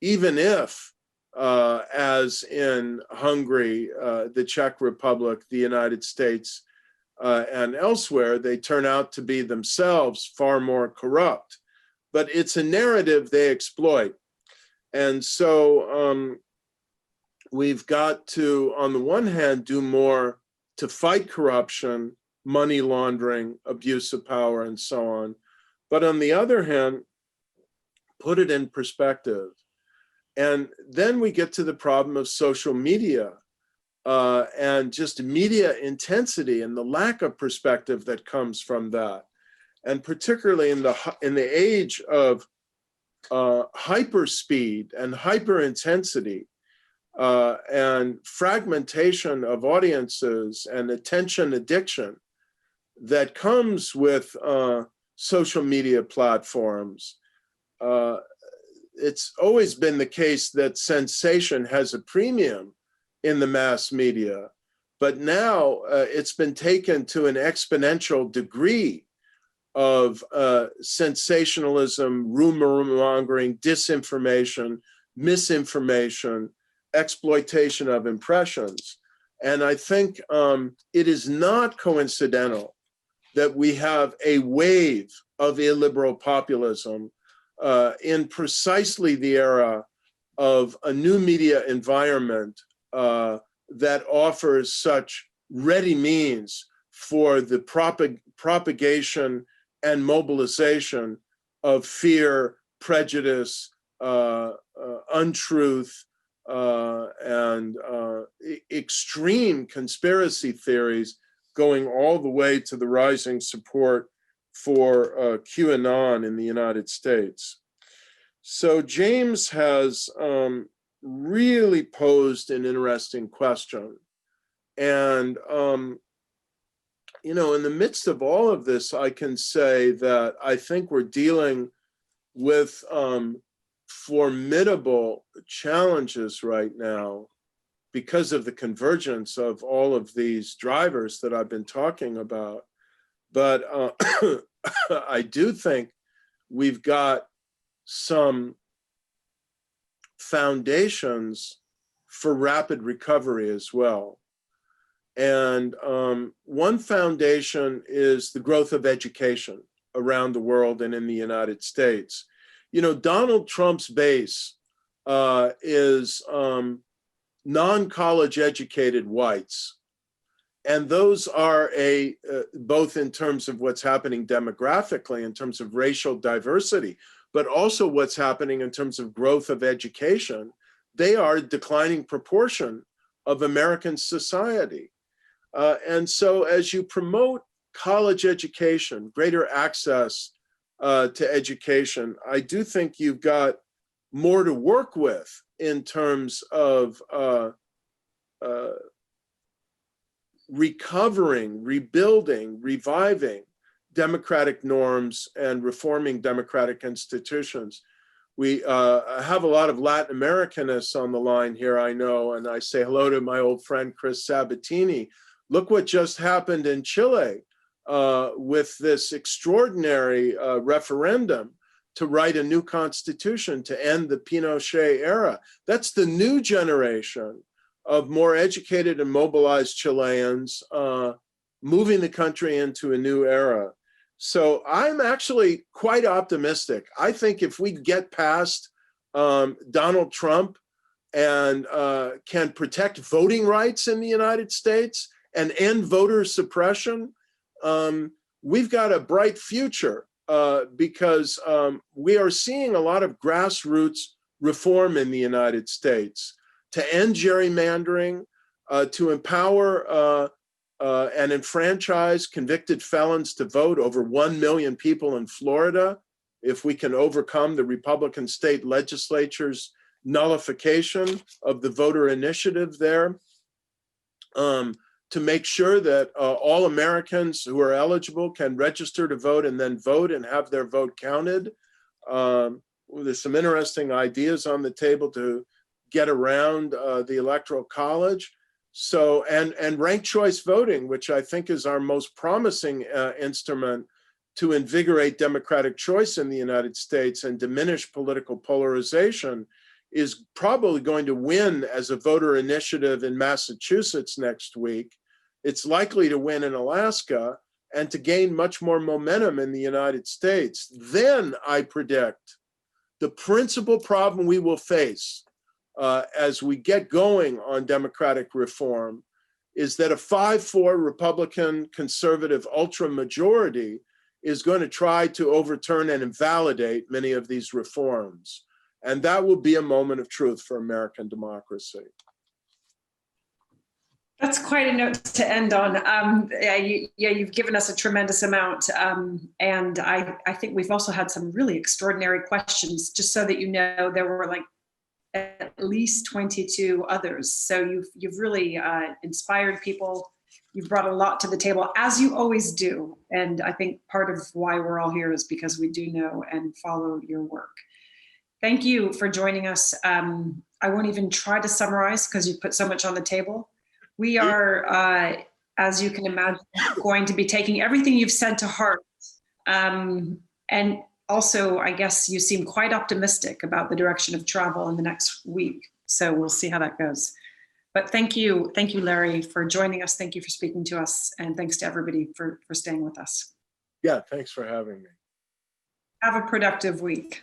even if, as in Hungary, the Czech Republic, the United States, and elsewhere, they turn out to be themselves far more corrupt. But it's a narrative they exploit. And so we've got to, on the one hand, do more to fight corruption, money laundering, abuse of power, and so on. But on the other hand, put it in perspective. And then we get to the problem of social media and just media intensity and the lack of perspective that comes from that. And particularly in the age of hyperspeed and hyperintensity and fragmentation of audiences and attention addiction that comes with social media platforms. It's always been the case that sensation has a premium in the mass media, but now it's been taken to an exponential degree of sensationalism, rumor mongering, disinformation, misinformation, exploitation of impressions. And I think it is not coincidental that we have a wave of illiberal populism in precisely the era of a new media environment that offers such ready means for the propagation and mobilization of fear, prejudice, untruth, and extreme conspiracy theories, going all the way to the rising support for QAnon in the United States. So James has really posed an interesting question. And you know, in the midst of all of this, I can say that I think we're dealing with formidable challenges right now because of the convergence of all of these drivers that I've been talking about. But I do think we've got some foundations for rapid recovery as well. And one foundation is the growth of education around the world and in the United States. You know, Donald Trump's base is non-college educated whites. And those are both in terms of what's happening demographically, in terms of racial diversity, but also what's happening in terms of growth of education. They are a declining proportion of American society. And so as you promote college education, greater access to education, I do think you've got more to work with in terms of recovering, rebuilding, reviving democratic norms and reforming democratic institutions. We have a lot of Latin Americanists on the line here, I know, and I say hello to my old friend, Chris Sabatini. Look what just happened in Chile with this extraordinary referendum to write a new constitution to end the Pinochet era. That's the new generation of more educated and mobilized Chileans moving the country into a new era. So I'm actually quite optimistic. I think if we get past Donald Trump and can protect voting rights in the United States and end voter suppression, we've got a bright future because we are seeing a lot of grassroots reform in the United States to end gerrymandering, to empower and enfranchise convicted felons to vote, over 1 million people in Florida, if we can overcome the Republican state legislature's nullification of the voter initiative there, to make sure that all Americans who are eligible can register to vote and then vote and have their vote counted. There's some interesting ideas on the table to get around the Electoral College. So, and ranked choice voting, which I think is our most promising instrument to invigorate democratic choice in the United States and diminish political polarization, is probably going to win as a voter initiative in Massachusetts next week. It's likely to win in Alaska and to gain much more momentum in the United States. Then I predict the principal problem we will face as we get going on democratic reform is that a 5-4 Republican conservative ultra majority is going to try to overturn and invalidate many of these reforms. And that will be a moment of truth for American democracy. That's quite a note to end on. You've given us a tremendous amount. And I think we've also had some really extraordinary questions, just so that you know, there were like at least 22 others. So you've really inspired people. You've brought a lot to the table, as you always do. And I think part of why we're all here is because we do know and follow your work. Thank you for joining us. I won't even try to summarize because you put so much on the table. We are, as you can imagine, going to be taking everything you've said to heart. And also, I guess you seem quite optimistic about the direction of travel in the next week. So we'll see how that goes. But thank you, Larry, for joining us. Thank you for speaking to us. And thanks to everybody for staying with us. Yeah, thanks for having me. Have a productive week.